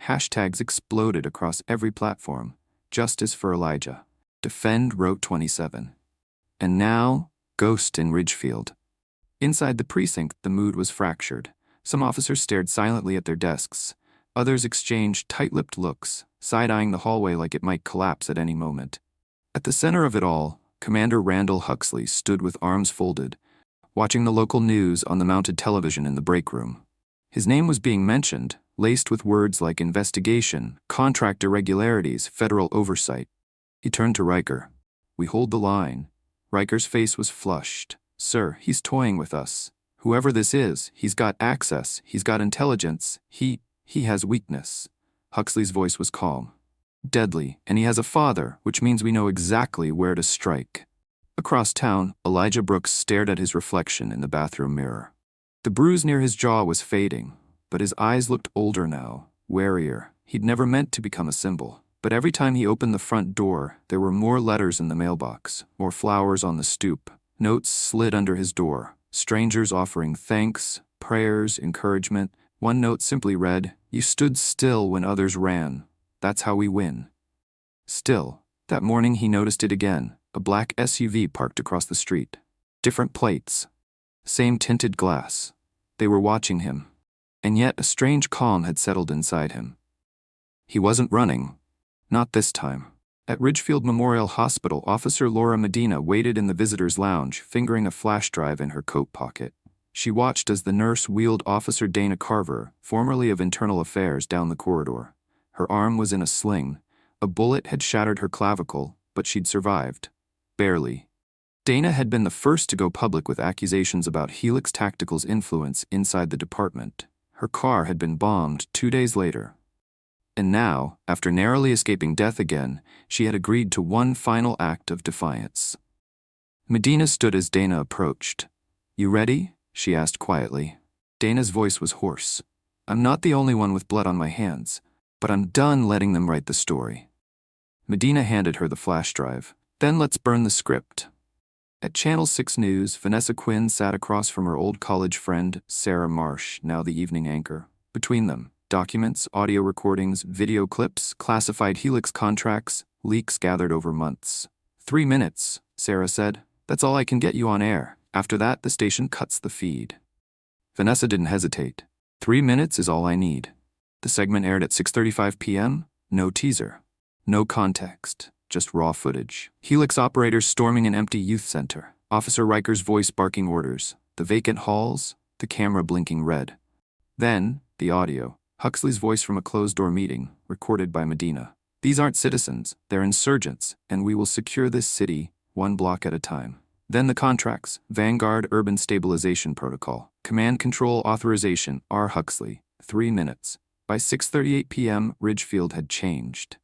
Hashtags exploded across every platform. Justice for Elijah. Defend Route 27. And now, ghost in Ridgefield. Inside the precinct, the mood was fractured. Some officers stared silently at their desks. Others exchanged tight-lipped looks, side-eyeing the hallway like it might collapse at any moment. At the center of it all, Commander Randall Huxley stood with arms folded, watching the local news on the mounted television in the break room. His name was being mentioned, laced with words like investigation, contract irregularities, federal oversight. He turned to Riker. We hold the line. Riker's face was flushed. Sir, he's toying with us. Whoever this is, he's got access, he's got intelligence, he has weakness. Huxley's voice was calm. Deadly, and he has a father, which means we know exactly where to strike. Across town, Elijah Brooks stared at his reflection in the bathroom mirror. The bruise near his jaw was fading, but his eyes looked older now, warier. He'd never meant to become a symbol, but every time he opened the front door, there were more letters in the mailbox, more flowers on the stoop. Notes slid under his door, strangers offering thanks, prayers, encouragement. One note simply read, "You stood still when others ran. That's how we win." Still, that morning he noticed it again, a black SUV parked across the street. Different plates. Same tinted glass. They were watching him. And yet a strange calm had settled inside him. He wasn't running. Not this time. At Ridgefield Memorial Hospital, Officer Laura Medina waited in the visitor's lounge, fingering a flash drive in her coat pocket. She watched as the nurse wheeled Officer Dana Carver, formerly of Internal Affairs, down the corridor. Her arm was in a sling. A bullet had shattered her clavicle, but she'd survived. Barely. Dana had been the first to go public with accusations about Helix Tactical's influence inside the department. Her car had been bombed 2 days later. And now, after narrowly escaping death again, she had agreed to one final act of defiance. Medina stood as Dana approached. "You ready?" she asked quietly. Dana's voice was hoarse. "I'm not the only one with blood on my hands, but I'm done letting them write the story." Medina handed her the flash drive. "Then let's burn the script." At Channel 6 News, Vanessa Quinn sat across from her old college friend, Sarah Marsh, now the evening anchor. Between them, documents, audio recordings, video clips, classified Helix contracts, leaks gathered over months. 3 minutes, Sarah said. That's all I can get you on air. After that, the station cuts the feed. Vanessa didn't hesitate. 3 minutes is all I need. The segment aired at 6:35 p.m., no teaser. No context, just raw footage. Helix operators storming an empty youth center. Officer Riker's voice barking orders. The vacant halls, the camera blinking red. Then, the audio. Huxley's voice from a closed-door meeting, recorded by Medina. These aren't citizens, they're insurgents, and we will secure this city, one block at a time. Then the contracts. Vanguard Urban Stabilization Protocol. Command Control Authorization, R. Huxley. 3 minutes. By 6:38 p.m., Ridgefield had changed.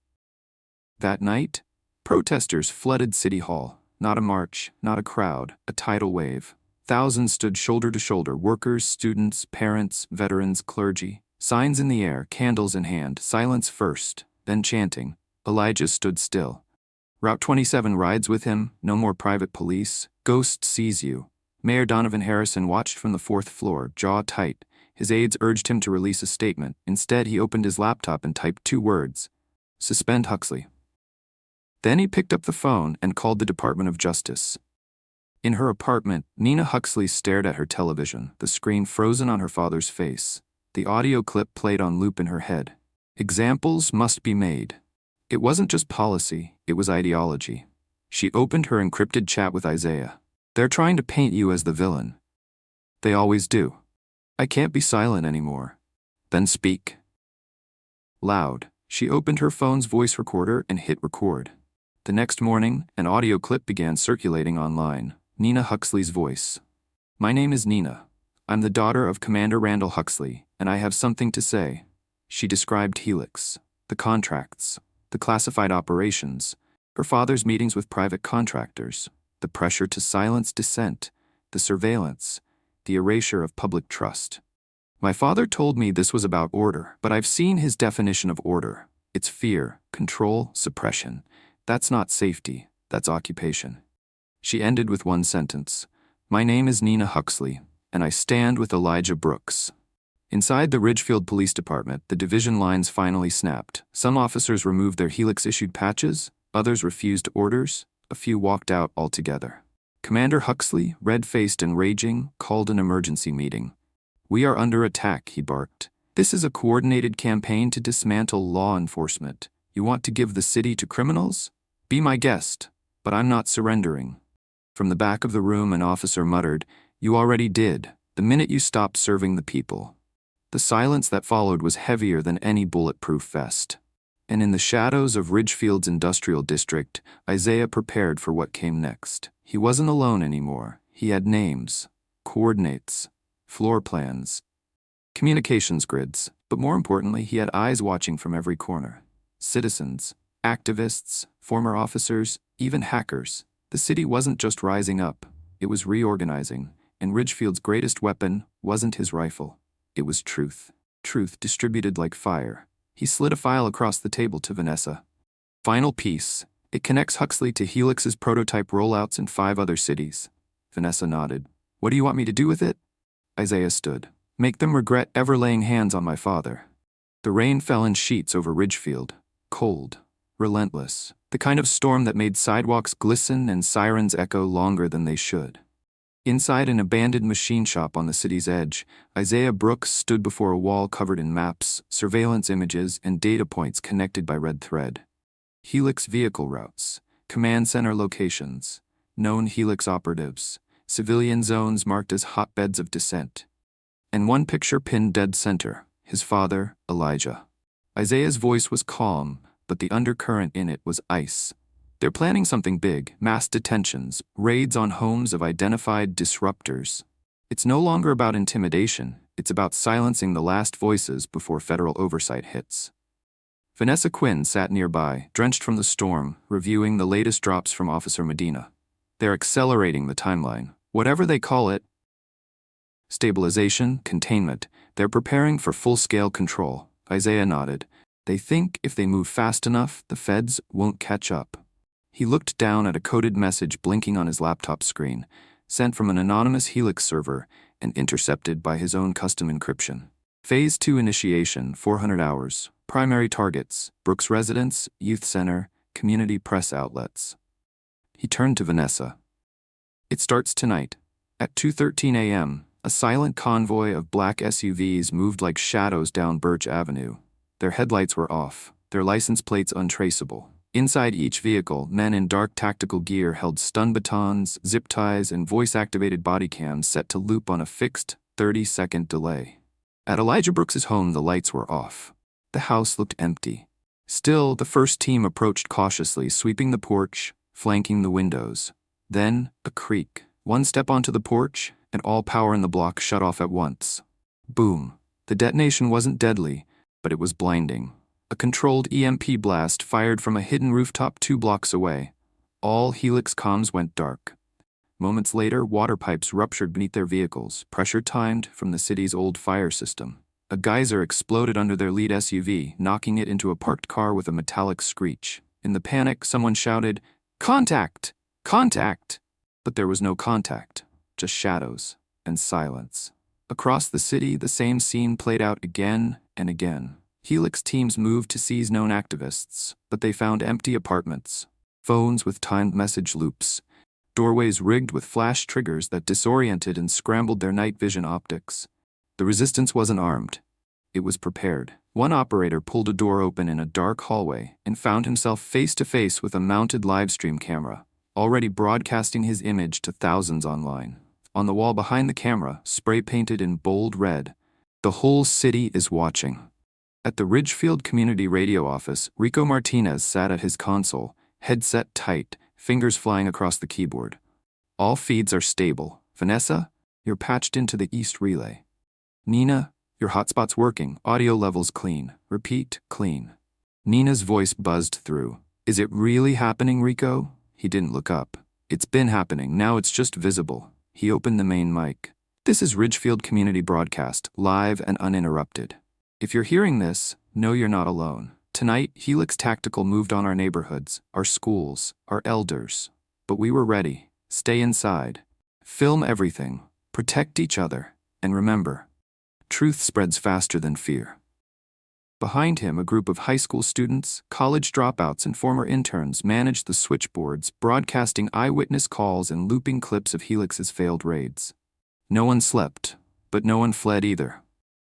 That night, protesters flooded City Hall. Not a march, not a crowd, a tidal wave. Thousands stood shoulder to shoulder, workers, students, parents, veterans, clergy. Signs in the air, candles in hand, silence first, then chanting. Elijah stood still. Route 27 rides with him, no more private police. Ghost sees you. Mayor Donovan Harrison watched from the 4th floor, jaw tight. His aides urged him to release a statement. Instead, he opened his laptop and typed 2 words. Suspend Huxley. Then he picked up the phone and called the Department of Justice. In her apartment, Nina Huxley stared at her television, the screen frozen on her father's face. The audio clip played on loop in her head. Examples must be made. It wasn't just policy, it was ideology. She opened her encrypted chat with Isaiah. They're trying to paint you as the villain. They always do. I can't be silent anymore. Then speak. Loud, she opened her phone's voice recorder and hit record. The next morning, an audio clip began circulating online. Nina Huxley's voice. My name is Nina. I'm the daughter of Commander Randall Huxley, and I have something to say. She described Helix, the contracts, the classified operations, her father's meetings with private contractors, the pressure to silence dissent, the surveillance, the erasure of public trust. My father told me this was about order, but I've seen his definition of order. It's fear, control, suppression. That's not safety, that's occupation. She ended with one sentence. My name is Nina Huxley, and I stand with Elijah Brooks. Inside the Ridgefield Police Department, the division lines finally snapped. Some officers removed their Helix-issued patches, others refused orders, a few walked out altogether. Commander Huxley, red-faced and raging, called an emergency meeting. We are under attack, he barked. This is a coordinated campaign to dismantle law enforcement. You want to give the city to criminals? Be my guest, but I'm not surrendering. From the back of the room, an officer muttered, You already did, the minute you stopped serving the people. The silence that followed was heavier than any bulletproof vest. And in the shadows of Ridgefield's industrial district, Isaiah prepared for what came next. He wasn't alone anymore. He had names, coordinates, floor plans, communications grids, but more importantly, he had eyes watching from every corner. Citizens, activists, former officers, even hackers. The city wasn't just rising up, it was reorganizing, and Ridgefield's greatest weapon wasn't his rifle. It was truth. Truth distributed like fire. He slid a file across the table to Vanessa. Final piece. It connects Huxley to Helix's prototype rollouts in 5 other cities. Vanessa nodded. What do you want me to do with it? Isaiah stood. Make them regret ever laying hands on my father. The rain fell in sheets over Ridgefield. Cold. Relentless. The kind of storm that made sidewalks glisten and sirens echo longer than they should. Inside an abandoned machine shop on the city's edge, Isaiah Brooks stood before a wall covered in maps, surveillance images, and data points connected by red thread. Helix vehicle routes, command center locations, known Helix operatives, civilian zones marked as hotbeds of dissent. And one picture pinned dead center, his father, Elijah. Isaiah's voice was calm, but the undercurrent in it was ice. They're planning something big, mass detentions, raids on homes of identified disruptors. It's no longer about intimidation, it's about silencing the last voices before federal oversight hits. Vanessa Quinn sat nearby, drenched from the storm, reviewing the latest drops from Officer Medina. They're accelerating the timeline, whatever they call it. Stabilization, containment, they're preparing for full-scale control. Isaiah nodded. They think if they move fast enough, the feds won't catch up. He looked down at a coded message blinking on his laptop screen, sent from an anonymous Helix server and intercepted by his own custom encryption. Phase 2 initiation, 400 hours. Primary targets: Brooks residence, youth center, community press outlets. He turned to Vanessa. It starts tonight. At 2:13 a.m., a silent convoy of black SUVs moved like shadows down Birch Avenue. Their headlights were off, their license plates untraceable. Inside each vehicle, men in dark tactical gear held stun batons, zip ties, and voice-activated body cams set to loop on a fixed 30-second delay. At Elijah Brooks's home, the lights were off. The house looked empty. Still, the first team approached cautiously, sweeping the porch, flanking the windows. Then, a creak. One step onto the porch, and all power in the block shut off at once. Boom. The detonation wasn't deadly, but it was blinding. A controlled EMP blast fired from a hidden rooftop 2 blocks away. All Helix comms went dark. Moments later, water pipes ruptured beneath their vehicles, pressure timed from the city's old fire system. A geyser exploded under their lead SUV, knocking it into a parked car with a metallic screech. In the panic, someone shouted, "Contact! Contact!" But there was no contact, just shadows and silence. Across the city, the same scene played out again and again. Helix teams moved to seize known activists, but they found empty apartments, phones with timed message loops, doorways rigged with flash triggers that disoriented and scrambled their night vision optics. The resistance wasn't armed. It was prepared. One operator pulled a door open in a dark hallway and found himself face to face with a mounted livestream camera, already broadcasting his image to thousands online. On the wall behind the camera, spray-painted in bold red, "The whole city is watching." At the Ridgefield Community Radio office, Rico Martinez sat at his console, headset tight, fingers flying across the keyboard. "All feeds are stable. Vanessa, you're patched into the East Relay. Nina, your hotspot's working. Audio levels clean. Repeat, clean." Nina's voice buzzed through. "Is it really happening, Rico?" He didn't look up. "It's been happening. Now it's just visible." He opened the main mic. "This is Ridgefield Community Broadcast, live and uninterrupted. If you're hearing this, know you're not alone. Tonight, Helix Tactical moved on our neighborhoods, our schools, our elders. But we were ready. Stay inside. Film everything. Protect each other. And remember, truth spreads faster than fear." Behind him, a group of high school students, college dropouts, and former interns managed the switchboards, broadcasting eyewitness calls and looping clips of Helix's failed raids. No one slept, but no one fled either.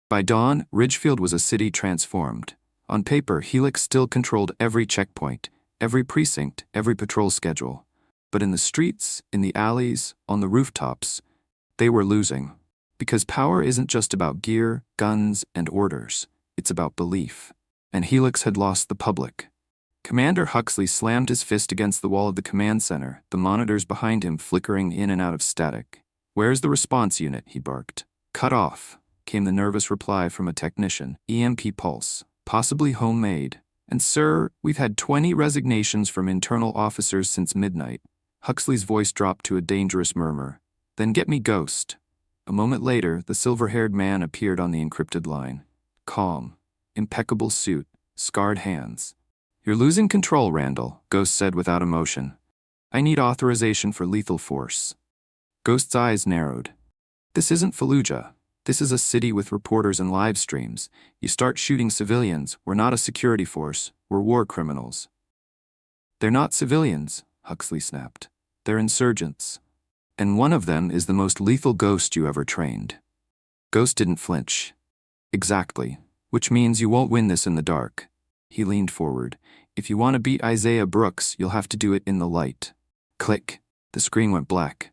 By dawn, Ridgefield was a city transformed. On paper, Helix still controlled every checkpoint, every precinct, every patrol schedule. But in the streets, in the alleys, on the rooftops, they were losing. Because power isn't just about gear, guns, and orders. It's about belief. And Helix had lost the public. Commander Huxley slammed his fist against the wall of the command center, the monitors behind him flickering in and out of static. "Where's the response unit?" he barked. "Cut off," came the nervous reply from a technician. "EMP pulse. Possibly homemade. And sir, we've had 20 resignations from internal officers since midnight." Huxley's voice dropped to a dangerous murmur. "Then get me Ghost." A moment later, the silver-haired man appeared on the encrypted line. Calm, impeccable suit, scarred hands. "You're losing control, Randall," Ghost said without emotion. "I need authorization for lethal force." Ghost's eyes narrowed. "This isn't Fallujah. This is a city with reporters and live streams. You start shooting civilians, we're not a security force, we're war criminals." "They're not civilians," Huxley snapped. "They're insurgents. And one of them is the most lethal Ghost you ever trained." Ghost didn't flinch. "Exactly. Which means you won't win this in the dark." He leaned forward. "If you want to beat Isaiah Brooks, you'll have to do it in the light." Click. The screen went black.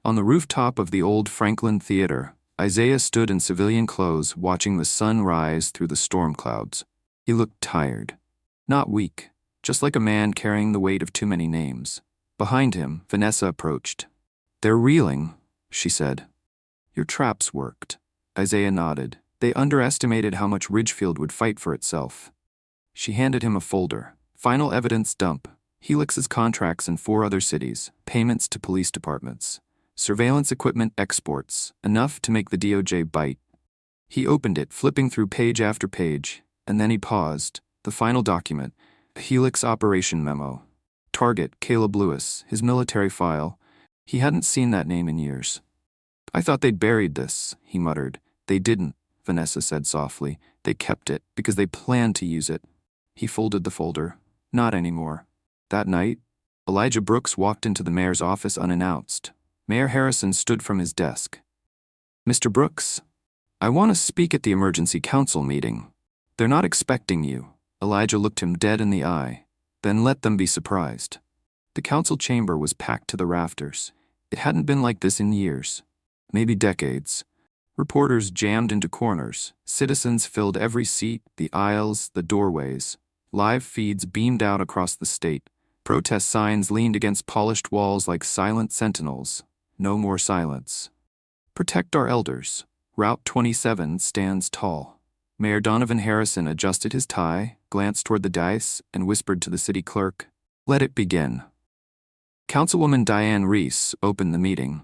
On the rooftop of the old Franklin Theater, Isaiah stood in civilian clothes, watching the sun rise through the storm clouds. He looked tired. Not weak, just like a man carrying the weight of too many names. Behind him, Vanessa approached. "They're reeling," she said. "Your traps worked." Isaiah nodded. "They underestimated how much Ridgefield would fight for itself." She handed him a folder. Final evidence dump. Helix's contracts in 4 other cities. Payments to police departments. Surveillance equipment exports. Enough to make the DOJ bite. He opened it, flipping through page after page, and then he paused. The final document. A Helix operation memo. Target, Caleb Lewis, his military file. He hadn't seen that name in years. I thought they'd buried this, he muttered. They didn't, Vanessa said softly. They kept it because they planned to use it. He folded the folder. Not anymore. That night, Elijah Brooks walked into the mayor's office unannounced. Mayor Harrison stood from his desk. Mr. Brooks, I want to speak at the emergency council meeting. They're not expecting you. Elijah looked him dead in the eye. Then let them be surprised. The council chamber was packed to the rafters. It hadn't been like this in years. Maybe decades. Reporters jammed into corners. Citizens filled every seat, the aisles, the doorways. Live feeds beamed out across the state. Protest signs leaned against polished walls like silent sentinels. No more silence. Protect our elders. Route 27 stands tall. Mayor Donovan Harrison adjusted his tie, glanced toward the dice, and whispered to the city clerk, "Let it begin." Councilwoman Diane Reese opened the meeting.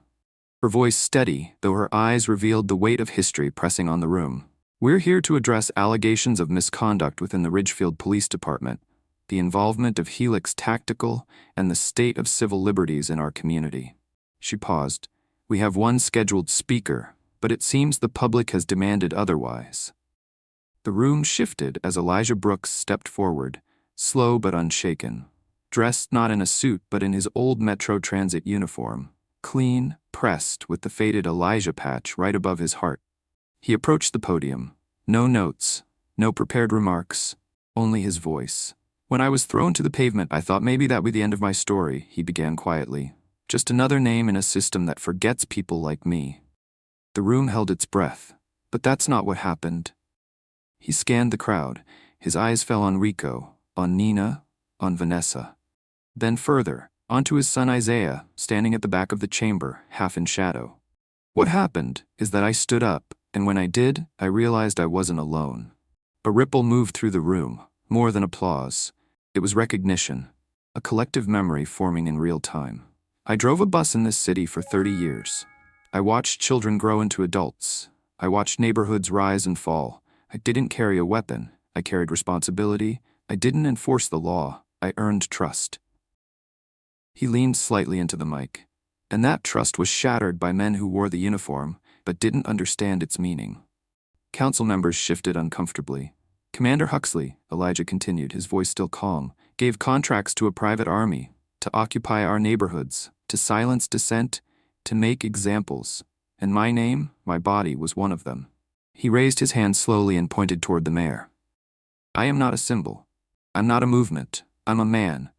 Her voice steady, though her eyes revealed the weight of history pressing on the room. We're here to address allegations of misconduct within the Ridgefield Police Department, the involvement of Helix Tactical, and the state of civil liberties in our community. She paused. We have one scheduled speaker, but it seems the public has demanded otherwise. The room shifted as Elijah Brooks stepped forward, slow but unshaken, dressed not in a suit but in his old Metro Transit uniform, clean, pressed with the faded Elijah patch right above his heart. He approached the podium. No notes, no prepared remarks, only his voice. When I was thrown to the pavement, I thought maybe that would be the end of my story, he began quietly. Just another name in a system that forgets people like me. The room held its breath, but that's not what happened. He scanned the crowd. His eyes fell on Rico, on Nina, on Vanessa. Then further, onto his son Isaiah, standing at the back of the chamber, half in shadow. What happened is that I stood up, and when I did, I realized I wasn't alone. A ripple moved through the room, more than applause. It was recognition, a collective memory forming in real time. I drove a bus in this city for 30 years. I watched children grow into adults. I watched neighborhoods rise and fall. I didn't carry a weapon. I carried responsibility. I didn't enforce the law. I earned trust. He leaned slightly into the mic. And that trust was shattered by men who wore the uniform, but didn't understand its meaning. Council members shifted uncomfortably. Commander Huxley, Elijah continued, his voice still calm, gave contracts to a private army to occupy our neighborhoods, to silence dissent, to make examples. And my name, my body, was one of them. He raised his hand slowly and pointed toward the mayor. I am not a symbol. I'm not a movement. I'm a man.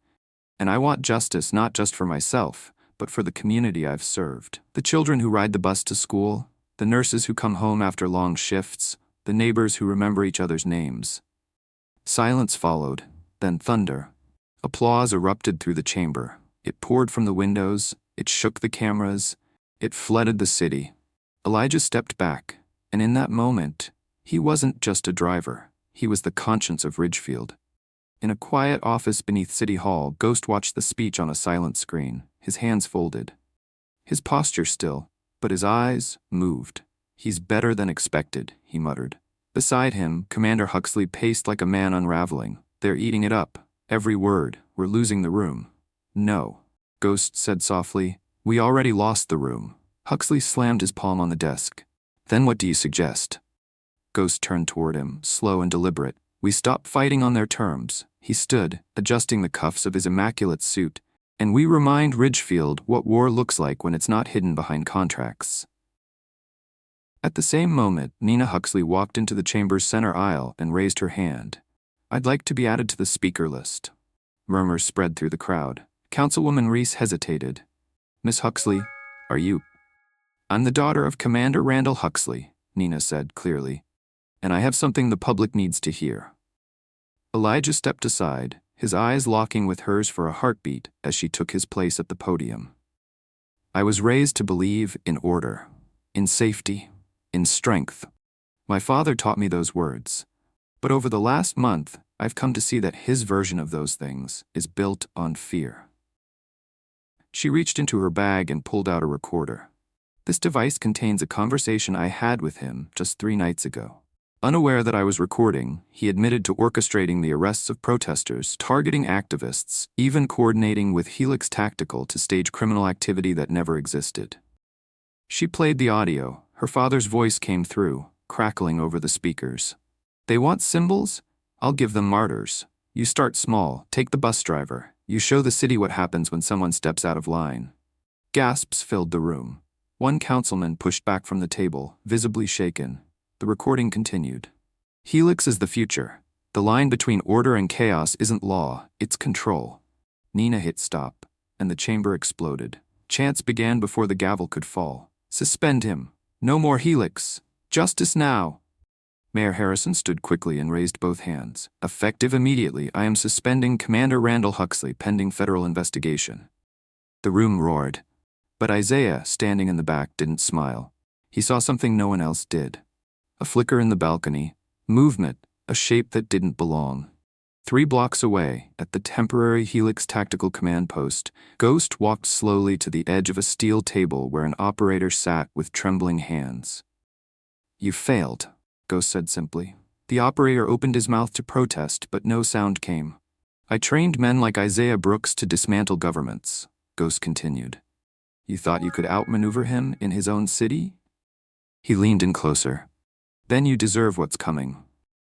And I want justice not just for myself, but for the community I've served. The children who ride the bus to school, the nurses who come home after long shifts, the neighbors who remember each other's names. Silence followed, then thunder. Applause erupted through the chamber. It poured from the windows, it shook the cameras, it flooded the city. Elijah stepped back, and in that moment, he wasn't just a driver. He was the conscience of Ridgefield. In a quiet office beneath City Hall, Ghost watched the speech on a silent screen, his hands folded. His posture still, but his eyes moved. He's better than expected, he muttered. Beside him, Commander Huxley paced like a man unraveling. They're eating it up. Every word. We're losing the room. No, Ghost said softly. We already lost the room. Huxley slammed his palm on the desk. Then what do you suggest? Ghost turned toward him, slow and deliberate. We stop fighting on their terms. He stood, adjusting the cuffs of his immaculate suit. And we remind Ridgefield what war looks like when it's not hidden behind contracts. At the same moment, Nina Huxley walked into the chamber's center aisle and raised her hand. I'd like to be added to the speaker list. Murmurs spread through the crowd. Councilwoman Reese hesitated. Miss Huxley, are you? I'm the daughter of Commander Randall Huxley, Nina said clearly. And I have something the public needs to hear. Elijah stepped aside, his eyes locking with hers for a heartbeat as she took his place at the podium. I was raised to believe in order, in safety, in strength. My father taught me those words. But over the last month, I've come to see that his version of those things is built on fear. She reached into her bag and pulled out a recorder. This device contains a conversation I had with him just 3 nights ago. Unaware that I was recording, he admitted to orchestrating the arrests of protesters, targeting activists, even coordinating with Helix Tactical to stage criminal activity that never existed. She played the audio. Her father's voice came through, crackling over the speakers. They want symbols? I'll give them martyrs. You start small, take the bus driver. You show the city what happens when someone steps out of line. Gasps filled the room. One councilman pushed back from the table, visibly shaken. The recording continued. Helix is the future. The line between order and chaos isn't law, it's control. Nina hit stop, and the chamber exploded. Chants began before the gavel could fall. Suspend him. No more Helix. Justice now. Mayor Harrison stood quickly and raised both hands. Effective immediately, I am suspending Commander Randall Huxley pending federal investigation. The room roared. But Isaiah, standing in the back, didn't smile. He saw something no one else did. A flicker in the balcony, movement, a shape that didn't belong. 3 blocks away, at the temporary Helix Tactical Command Post, Ghost walked slowly to the edge of a steel table where an operator sat with trembling hands. You failed, Ghost said simply. The operator opened his mouth to protest, but no sound came. I trained men like Isaiah Brooks to dismantle governments, Ghost continued. You thought you could outmaneuver him in his own city? He leaned in closer. Then you deserve what's coming.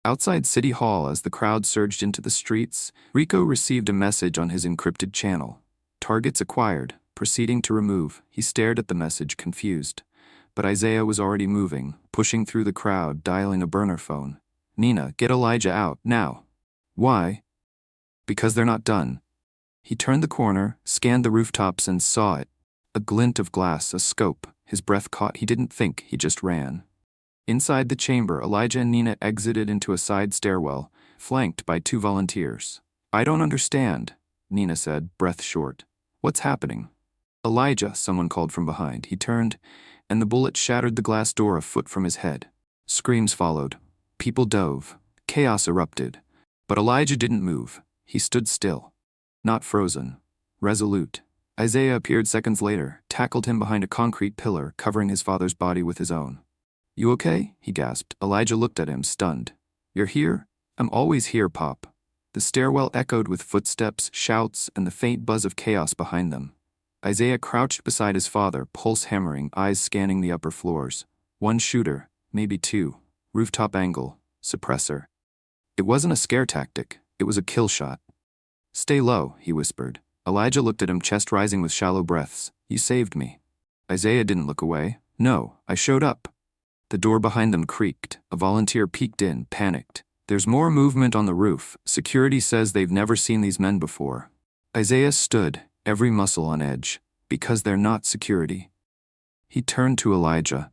Outside City Hall, as the crowd surged into the streets, Rico received a message on his encrypted channel. Targets acquired, proceeding to remove. He stared at the message, confused. But Isaiah was already moving, pushing through the crowd, dialing a burner phone. Nina, get Elijah out, now. Why? Because they're not done. He turned the corner, scanned the rooftops and saw it. A glint of glass, a scope. His breath caught. He didn't think, he just ran. Inside the chamber, Elijah and Nina exited into a side stairwell, flanked by 2 volunteers. I don't understand, Nina said, breath short. What's happening? Elijah, someone called from behind. He turned, and the bullet shattered the glass door a foot from his head. Screams followed. People dove. Chaos erupted. But Elijah didn't move. He stood still. Not frozen. Resolute. Isaiah appeared seconds later, tackled him behind a concrete pillar, covering his father's body with his own. You okay? He gasped. Elijah looked at him, stunned. You're here? I'm always here, Pop. The stairwell echoed with footsteps, shouts, and the faint buzz of chaos behind them. Isaiah crouched beside his father, pulse hammering, eyes scanning the upper floors. 1 shooter, maybe 2. Rooftop angle, suppressor. It wasn't a scare tactic, it was a kill shot. Stay low, he whispered. Elijah looked at him, chest rising with shallow breaths. You saved me. Isaiah didn't look away. No, I showed up. The door behind them creaked. A volunteer peeked in, panicked. There's more movement on the roof. Security says they've never seen these men before. Isaiah stood, every muscle on edge. Because they're not security. He turned to Elijah.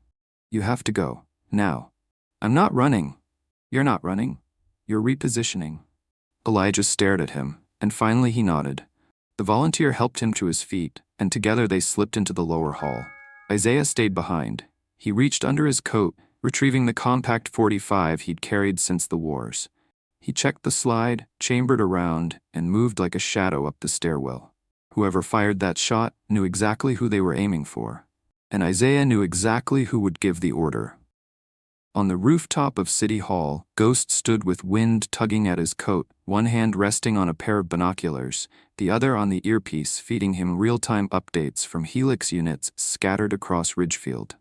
You have to go. Now. I'm not running. You're not running. You're repositioning. Elijah stared at him, and finally he nodded. The volunteer helped him to his feet, and together they slipped into the lower hall. Isaiah stayed behind. He reached under his coat, retrieving the compact .45 he'd carried since the wars. He checked the slide, chambered around, and moved like a shadow up the stairwell. Whoever fired that shot knew exactly who they were aiming for. And Isaiah knew exactly who would give the order. On the rooftop of City Hall, Ghost stood with wind tugging at his coat, one hand resting on a pair of binoculars, the other on the earpiece feeding him real-time updates from Helix units scattered across Ridgefield.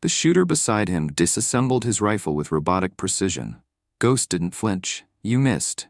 The shooter beside him disassembled his rifle with robotic precision. Ghost didn't flinch. You missed.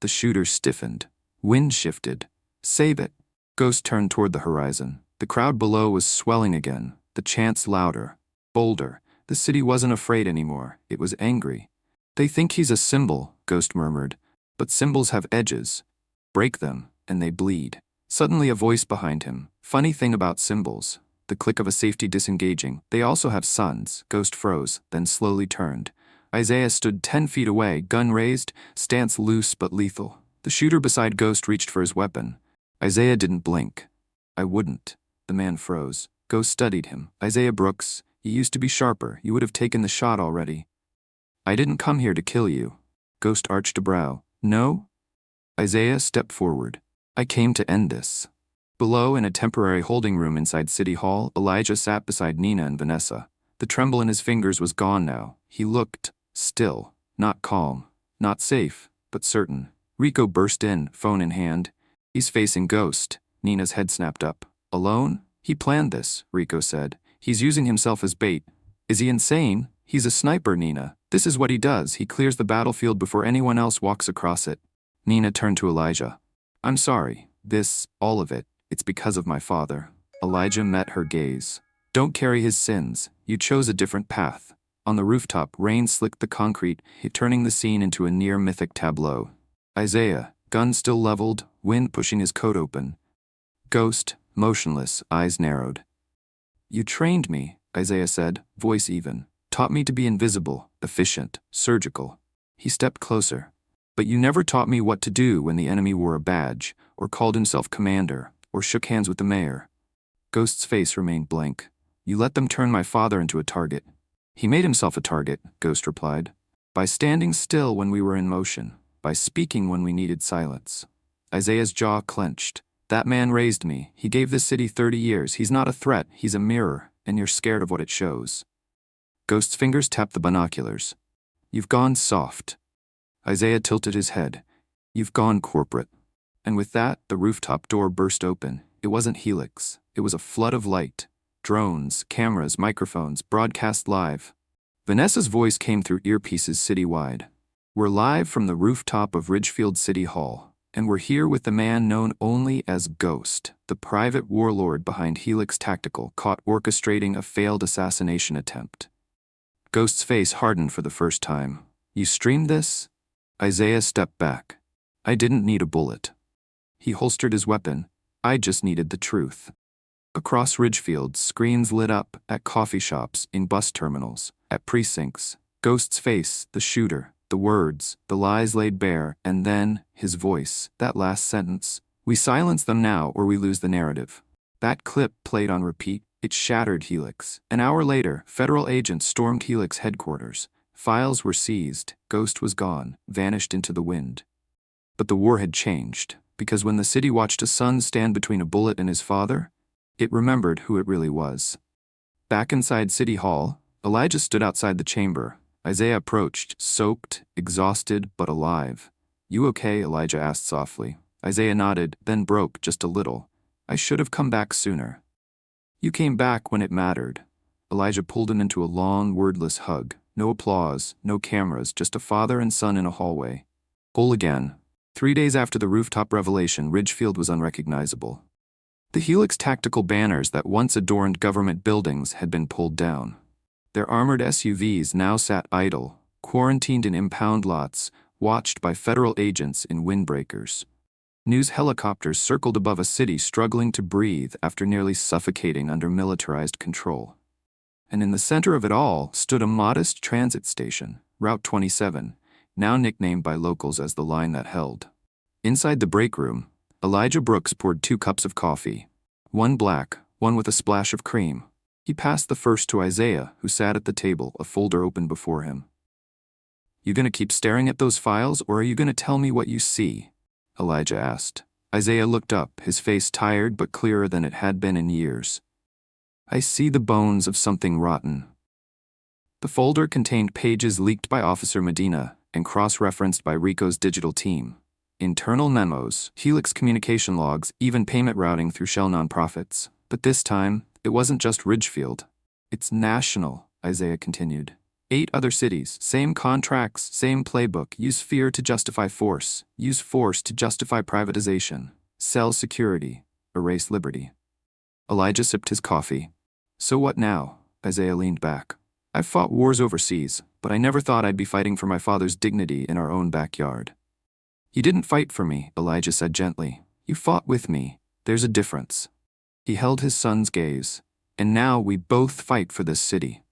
The shooter stiffened. Wind shifted. Save it. Ghost turned toward the horizon. The crowd below was swelling again, the chants louder, bolder. The city wasn't afraid anymore. It was angry. They think he's a symbol, Ghost murmured. But symbols have edges. Break them, and they bleed. Suddenly a voice behind him. Funny thing about symbols. The click of a safety disengaging. They also have suns. Ghost froze, then slowly turned. Isaiah stood 10 feet away, gun raised, stance loose but lethal. The shooter beside Ghost reached for his weapon. Isaiah didn't blink. I wouldn't. The man froze. Ghost studied him. Isaiah Brooks. You used to be sharper. You would have taken the shot already. I didn't come here to kill you. Ghost arched a brow. No? Isaiah stepped forward. I came to end this. Below, in a temporary holding room inside City Hall, Elijah sat beside Nina and Vanessa. The tremble in his fingers was gone now. He looked still, not calm, not safe, but certain. Rico burst in, phone in hand. He's facing Ghost. Nina's head snapped up. Alone? He planned this, Rico said. He's using himself as bait. Is he insane? He's a sniper, Nina. This is what he does. He clears the battlefield before anyone else walks across it. Nina turned to Elijah. I'm sorry. All of it, it's because of my father. Elijah met her gaze. Don't carry his sins. You chose a different path. On the rooftop, rain slicked the concrete, turning the scene into a near-mythic tableau. Isaiah, gun still leveled, wind pushing his coat open. Ghost, motionless, eyes narrowed. You trained me, Isaiah said, voice even. Taught me to be invisible, efficient, surgical. He stepped closer. But you never taught me what to do when the enemy wore a badge, or called himself commander, or shook hands with the mayor. Ghost's face remained blank. You let them turn my father into a target. He made himself a target, Ghost replied. By standing still when we were in motion, by speaking when we needed silence. Isaiah's jaw clenched. That man raised me. He gave this city 30 years. He's not a threat. He's a mirror, and you're scared of what it shows. Ghost's fingers tapped the binoculars. You've gone soft. Isaiah tilted his head. You've gone corporate. And with that, the rooftop door burst open. It wasn't Helix. It was a flood of light. Drones, cameras, microphones, broadcast live. Vanessa's voice came through earpieces citywide. We're live from the rooftop of Ridgefield City Hall, and we're here with the man known only as Ghost, the private warlord behind Helix Tactical, caught orchestrating a failed assassination attempt. Ghost's face hardened for the first time. You streamed this? Isaiah stepped back. I didn't need a bullet. He holstered his weapon. I just needed the truth. Across Ridgefield, screens lit up at coffee shops, in bus terminals, at precincts. Ghost's face, the shooter, the words, the lies laid bare, and then his voice, that last sentence. We silence them now or we lose the narrative. That clip played on repeat. It shattered Helix. An hour later, federal agents stormed Helix headquarters. Files were seized. Ghost was gone, vanished into the wind. But the war had changed, because when the city watched a son stand between a bullet and his father, it remembered who it really was. Back inside City Hall, Elijah stood outside the chamber. Isaiah approached, soaked, exhausted, but alive. You okay? Elijah asked softly. Isaiah nodded, then broke just a little. I should have come back sooner. You came back when it mattered. Elijah pulled him into a long, wordless hug. No applause, no cameras, just a father and son in a hallway. Whole again. 3 days after the rooftop revelation, Ridgefield was unrecognizable. The Helix Tactical banners that once adorned government buildings had been pulled down. Their armored SUVs now sat idle, quarantined in impound lots, watched by federal agents in windbreakers. News helicopters circled above a city struggling to breathe after nearly suffocating under militarized control. And in the center of it all stood a modest transit station, Route 27, now nicknamed by locals as the line that held. Inside the break room, Elijah Brooks poured 2 cups of coffee. One black, one with a splash of cream. He passed the first to Isaiah, who sat at the table, a folder open before him. You gonna keep staring at those files, or are you gonna tell me what you see? Elijah asked. Isaiah looked up, his face tired but clearer than it had been in years. I see the bones of something rotten. The folder contained pages leaked by Officer Medina and cross-referenced by Rico's digital team. Internal memos, Helix communication logs, even payment routing through shell nonprofits. But this time, it wasn't just Ridgefield. It's national, Isaiah continued. 8 other cities, same contracts, same playbook. Use fear to justify force. Use force to justify privatization. Sell security. Erase liberty. Elijah sipped his coffee. So what now? Isaiah leaned back. I've fought wars overseas, but I never thought I'd be fighting for my father's dignity in our own backyard. You didn't fight for me, Elijah said gently. You fought with me. There's a difference. He held his son's gaze. And now we both fight for this city.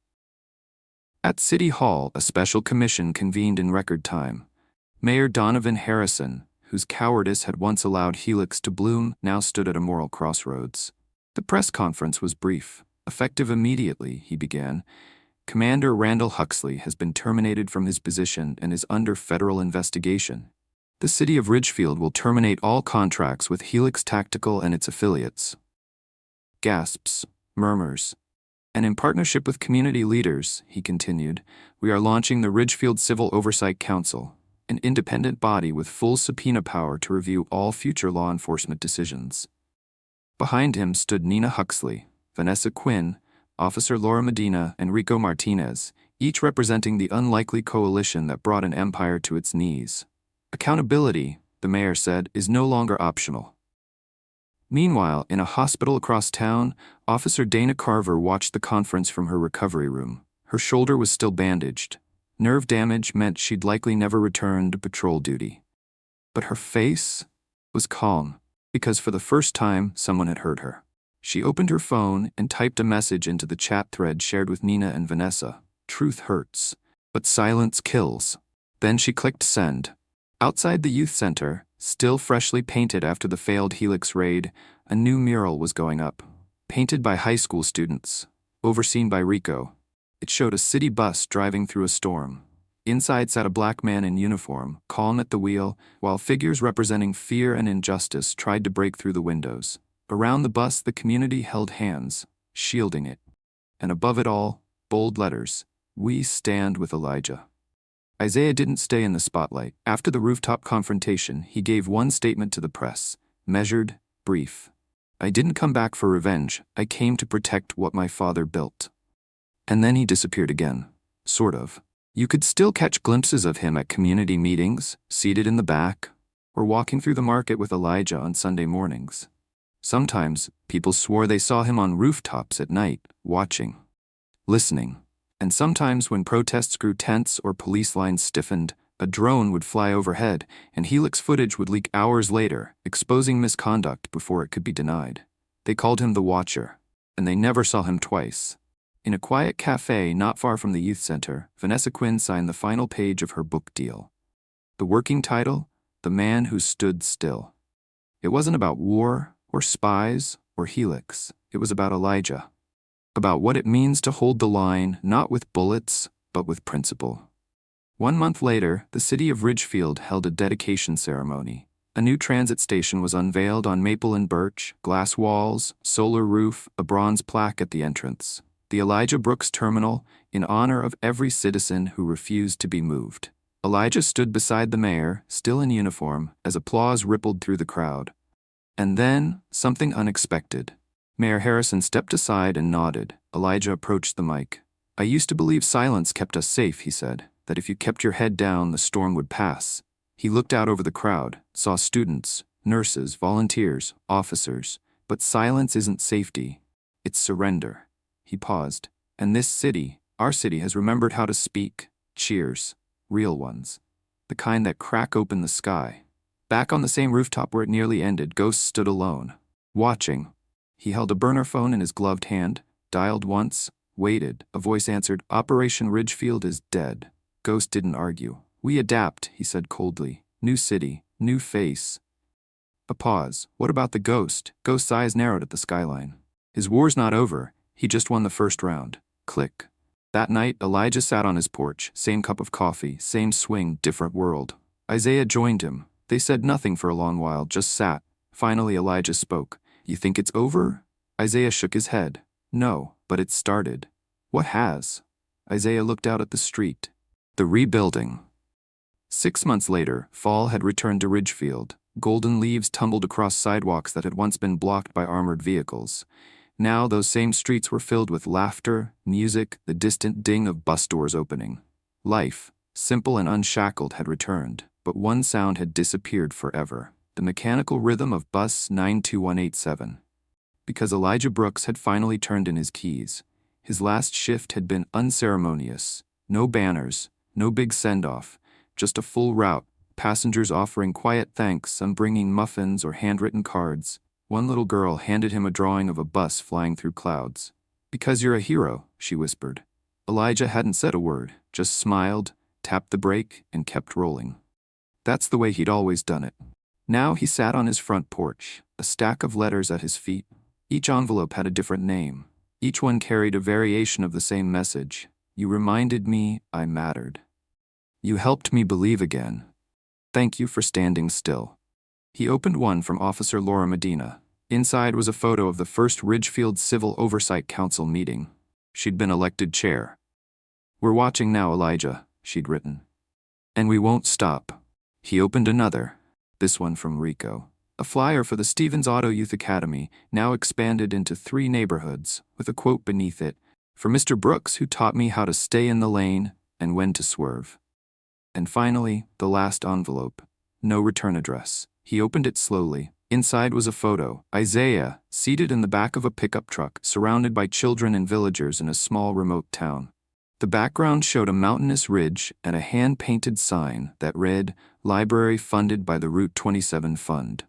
At City Hall, a special commission convened in record time. Mayor Donovan Harrison, whose cowardice had once allowed Helix to bloom, now stood at a moral crossroads. The press conference was brief. Effective immediately, he began. Commander Randall Huxley has been terminated from his position and is under federal investigation. The city of Ridgefield will terminate all contracts with Helix Tactical and its affiliates. Gasps, murmurs. And in partnership with community leaders, he continued, we are launching the Ridgefield Civil Oversight Council, an independent body with full subpoena power to review all future law enforcement decisions. Behind him stood Nina Huxley, Vanessa Quinn, Officer Laura Medina, and Rico Martinez, each representing the unlikely coalition that brought an empire to its knees. Accountability, the mayor said, is no longer optional. Meanwhile, in a hospital across town, Officer Dana Carver watched the conference from her recovery room. Her shoulder was still bandaged. Nerve damage meant she'd likely never return to patrol duty. But her face was calm, because for the first time, someone had heard her. She opened her phone and typed a message into the chat thread shared with Nina and Vanessa. Truth hurts, but silence kills. Then she clicked send. Outside the youth center, still freshly painted after the failed Helix raid, a new mural was going up. Painted by high school students, overseen by Rico. It showed a city bus driving through a storm. Inside sat a black man in uniform, calm at the wheel, while figures representing fear and injustice tried to break through the windows. Around the bus, the community held hands, shielding it. And above it all, bold letters, we stand with Elijah. Isaiah didn't stay in the spotlight. After the rooftop confrontation, he gave one statement to the press, measured, brief. I didn't come back for revenge. I came to protect what my father built. And then he disappeared again. Sort of. You could still catch glimpses of him at community meetings, seated in the back, or walking through the market with Elijah on Sunday mornings. Sometimes, people swore they saw him on rooftops at night, watching, listening. And sometimes when protests grew tense or police lines stiffened, a drone would fly overhead, and Helix footage would leak hours later, exposing misconduct before it could be denied. They called him the Watcher, and they never saw him twice. In a quiet cafe not far from the youth center, Vanessa Quinn signed the final page of her book deal. The working title? The Man Who Stood Still. It wasn't about war, or spies, or Helix. It was about Elijah. About what it means to hold the line, not with bullets, but with principle. 1 month later, the city of Ridgefield held a dedication ceremony. A new transit station was unveiled on maple and birch, glass walls, solar roof, a bronze plaque at the entrance. The Elijah Brooks Terminal, in honor of every citizen who refused to be moved. Elijah stood beside the mayor, still in uniform, as applause rippled through the crowd. And then, something unexpected. Mayor Harrison stepped aside and nodded. Elijah approached the mic. I used to believe silence kept us safe, he said, that if you kept your head down, the storm would pass. He looked out over the crowd, saw students, nurses, volunteers, officers. But silence isn't safety. It's surrender. He paused. And this city, our city, has remembered how to speak. Cheers. Real ones. The kind that crack open the sky. Back on the same rooftop where it nearly ended, Ghost stood alone, watching. He held a burner phone in his gloved hand, dialed once, waited. A voice answered, Operation Ridgefield is dead. Ghost didn't argue. We adapt, he said coldly. New city, new face. A pause. What about the Ghost? Ghost's eyes narrowed at the skyline. His war's not over. He just won the first round. Click. That night, Elijah sat on his porch. Same cup of coffee, same swing, different world. Isaiah joined him. They said nothing for a long while, just sat. Finally, Elijah spoke. You think it's over? Isaiah shook his head. No, but it started. What has? Isaiah looked out at the street. The rebuilding. 6 months later, fall had returned to Ridgefield. Golden leaves tumbled across sidewalks that had once been blocked by armored vehicles. Now those same streets were filled with laughter, music, the distant ding of bus doors opening. Life, simple and unshackled, had returned, but one sound had disappeared forever. The mechanical rhythm of bus 92187. Because Elijah Brooks had finally turned in his keys. His last shift had been unceremonious. No banners, no big send-off, just a full route, passengers offering quiet thanks, some bringing muffins or handwritten cards. One little girl handed him a drawing of a bus flying through clouds. Because you're a hero, she whispered. Elijah hadn't said a word, just smiled, tapped the brake, and kept rolling. That's the way he'd always done it. Now he sat on his front porch, a stack of letters at his feet. Each envelope had a different name. Each one carried a variation of the same message. You reminded me I mattered. You helped me believe again. Thank you for standing still. He opened one from Officer Laura Medina. Inside was a photo of the first Ridgefield Civil Oversight Council meeting. She'd been elected chair. "We're watching now, Elijah," she'd written. "And we won't stop." He opened another, this one from Rico. A flyer for the Stevens Auto Youth Academy, now expanded into 3 neighborhoods, with a quote beneath it, "For Mr. Brooks, who taught me how to stay in the lane and when to swerve." And finally, the last envelope. No return address. He opened it slowly. Inside was a photo. Isaiah, seated in the back of a pickup truck, surrounded by children and villagers in a small remote town. The background showed a mountainous ridge and a hand-painted sign that read, "Library funded by the Route 27 Fund."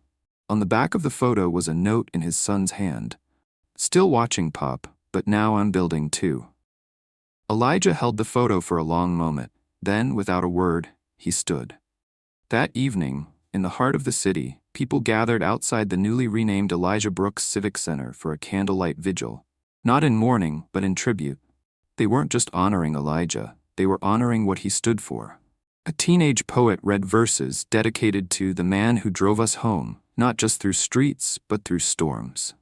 On the back of the photo was a note in his son's hand. "Still watching, Pop, but now I'm building too." Elijah held the photo for a long moment. Then, without a word, he stood. That evening, in the heart of the city, people gathered outside the newly renamed Elijah Brooks Civic Center for a candlelight vigil. Not in mourning, but in tribute. They weren't just honoring Elijah, they were honoring what he stood for. A teenage poet read verses dedicated to the man who drove us home, not just through streets, but through storms.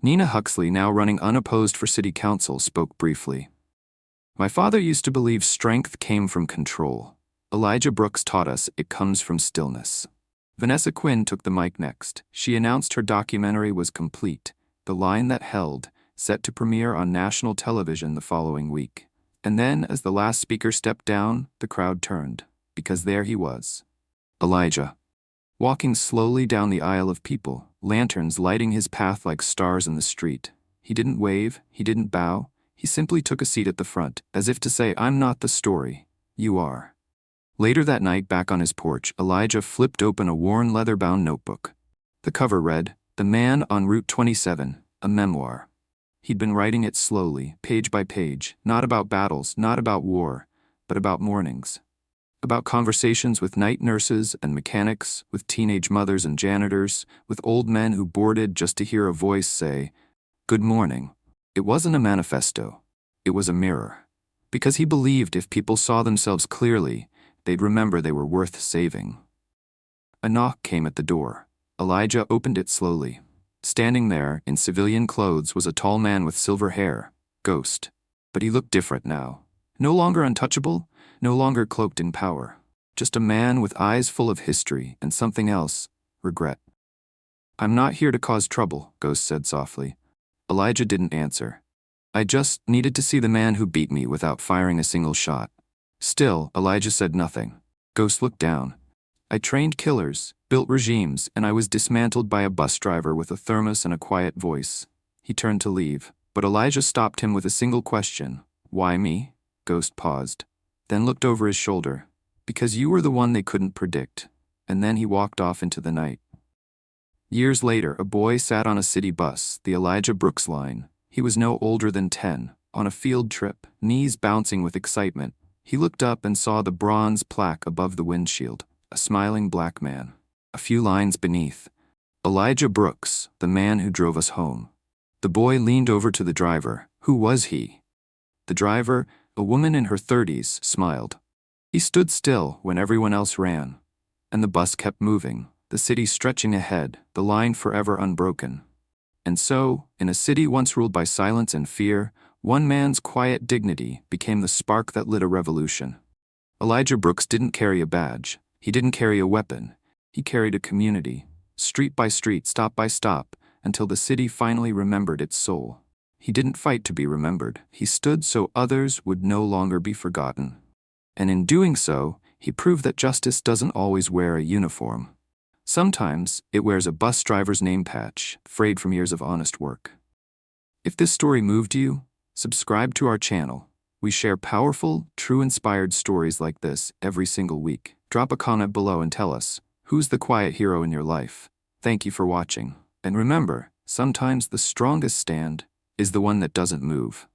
Nina Huxley, now running unopposed for city council, spoke briefly. "My father used to believe strength came from control. Elijah Brooks taught us it comes from stillness." Vanessa Quinn took the mic next. She announced her documentary was complete, The Line That Held, set to premiere on national television the following week. And then, as the last speaker stepped down, the crowd turned, because there he was. Elijah. Walking slowly down the aisle of people, lanterns lighting his path like stars in the street. He didn't wave, he didn't bow, he simply took a seat at the front, as if to say, "I'm not the story, you are." Later that night, back on his porch, Elijah flipped open a worn leather-bound notebook. The cover read, "The Man on Route 27, a Memoir." He'd been writing it slowly, page by page, not about battles, not about war, but about mornings. About conversations with night nurses and mechanics, with teenage mothers and janitors, with old men who boarded just to hear a voice say, "Good morning." It wasn't a manifesto. It was a mirror. Because he believed if people saw themselves clearly, they'd remember they were worth saving. A knock came at the door. Elijah opened it slowly. Standing there, in civilian clothes, was a tall man with silver hair, Ghost. But he looked different now. No longer untouchable, no longer cloaked in power. Just a man with eyes full of history and something else, regret. "I'm not here to cause trouble," Ghost said softly. Elijah didn't answer. "I just needed to see the man who beat me without firing a single shot." Still, Elijah said nothing. Ghost looked down. "I trained killers, built regimes, and I was dismantled by a bus driver with a thermos and a quiet voice." He turned to leave, but Elijah stopped him with a single question. "Why me?" Ghost paused, then looked over his shoulder. "Because you were the one they couldn't predict." And then he walked off into the night. Years later, a boy sat on a city bus, the Elijah Brooks line. He was no older than 10, on a field trip, knees bouncing with excitement. He looked up and saw the bronze plaque above the windshield, a smiling black man. A few lines beneath, "Elijah Brooks, the man who drove us home." The boy leaned over to the driver. Who was he? The driver, a woman in her 30s, smiled. He stood still when everyone else ran. And the bus kept moving, the city stretching ahead, the line forever unbroken. And so, in a city once ruled by silence and fear, one man's quiet dignity became the spark that lit a revolution. Elijah Brooks didn't carry a badge. He didn't carry a weapon. He carried a community, street by street, stop by stop, until the city finally remembered its soul. He didn't fight to be remembered. He stood so others would no longer be forgotten. And in doing so, he proved that justice doesn't always wear a uniform. Sometimes, it wears a bus driver's name patch, frayed from years of honest work. If this story moved you, subscribe to our channel. We share powerful, true-inspired stories like this every single week. Drop a comment below and tell us, who's the quiet hero in your life? Thank you for watching. And remember, sometimes the strongest stand is the one that doesn't move.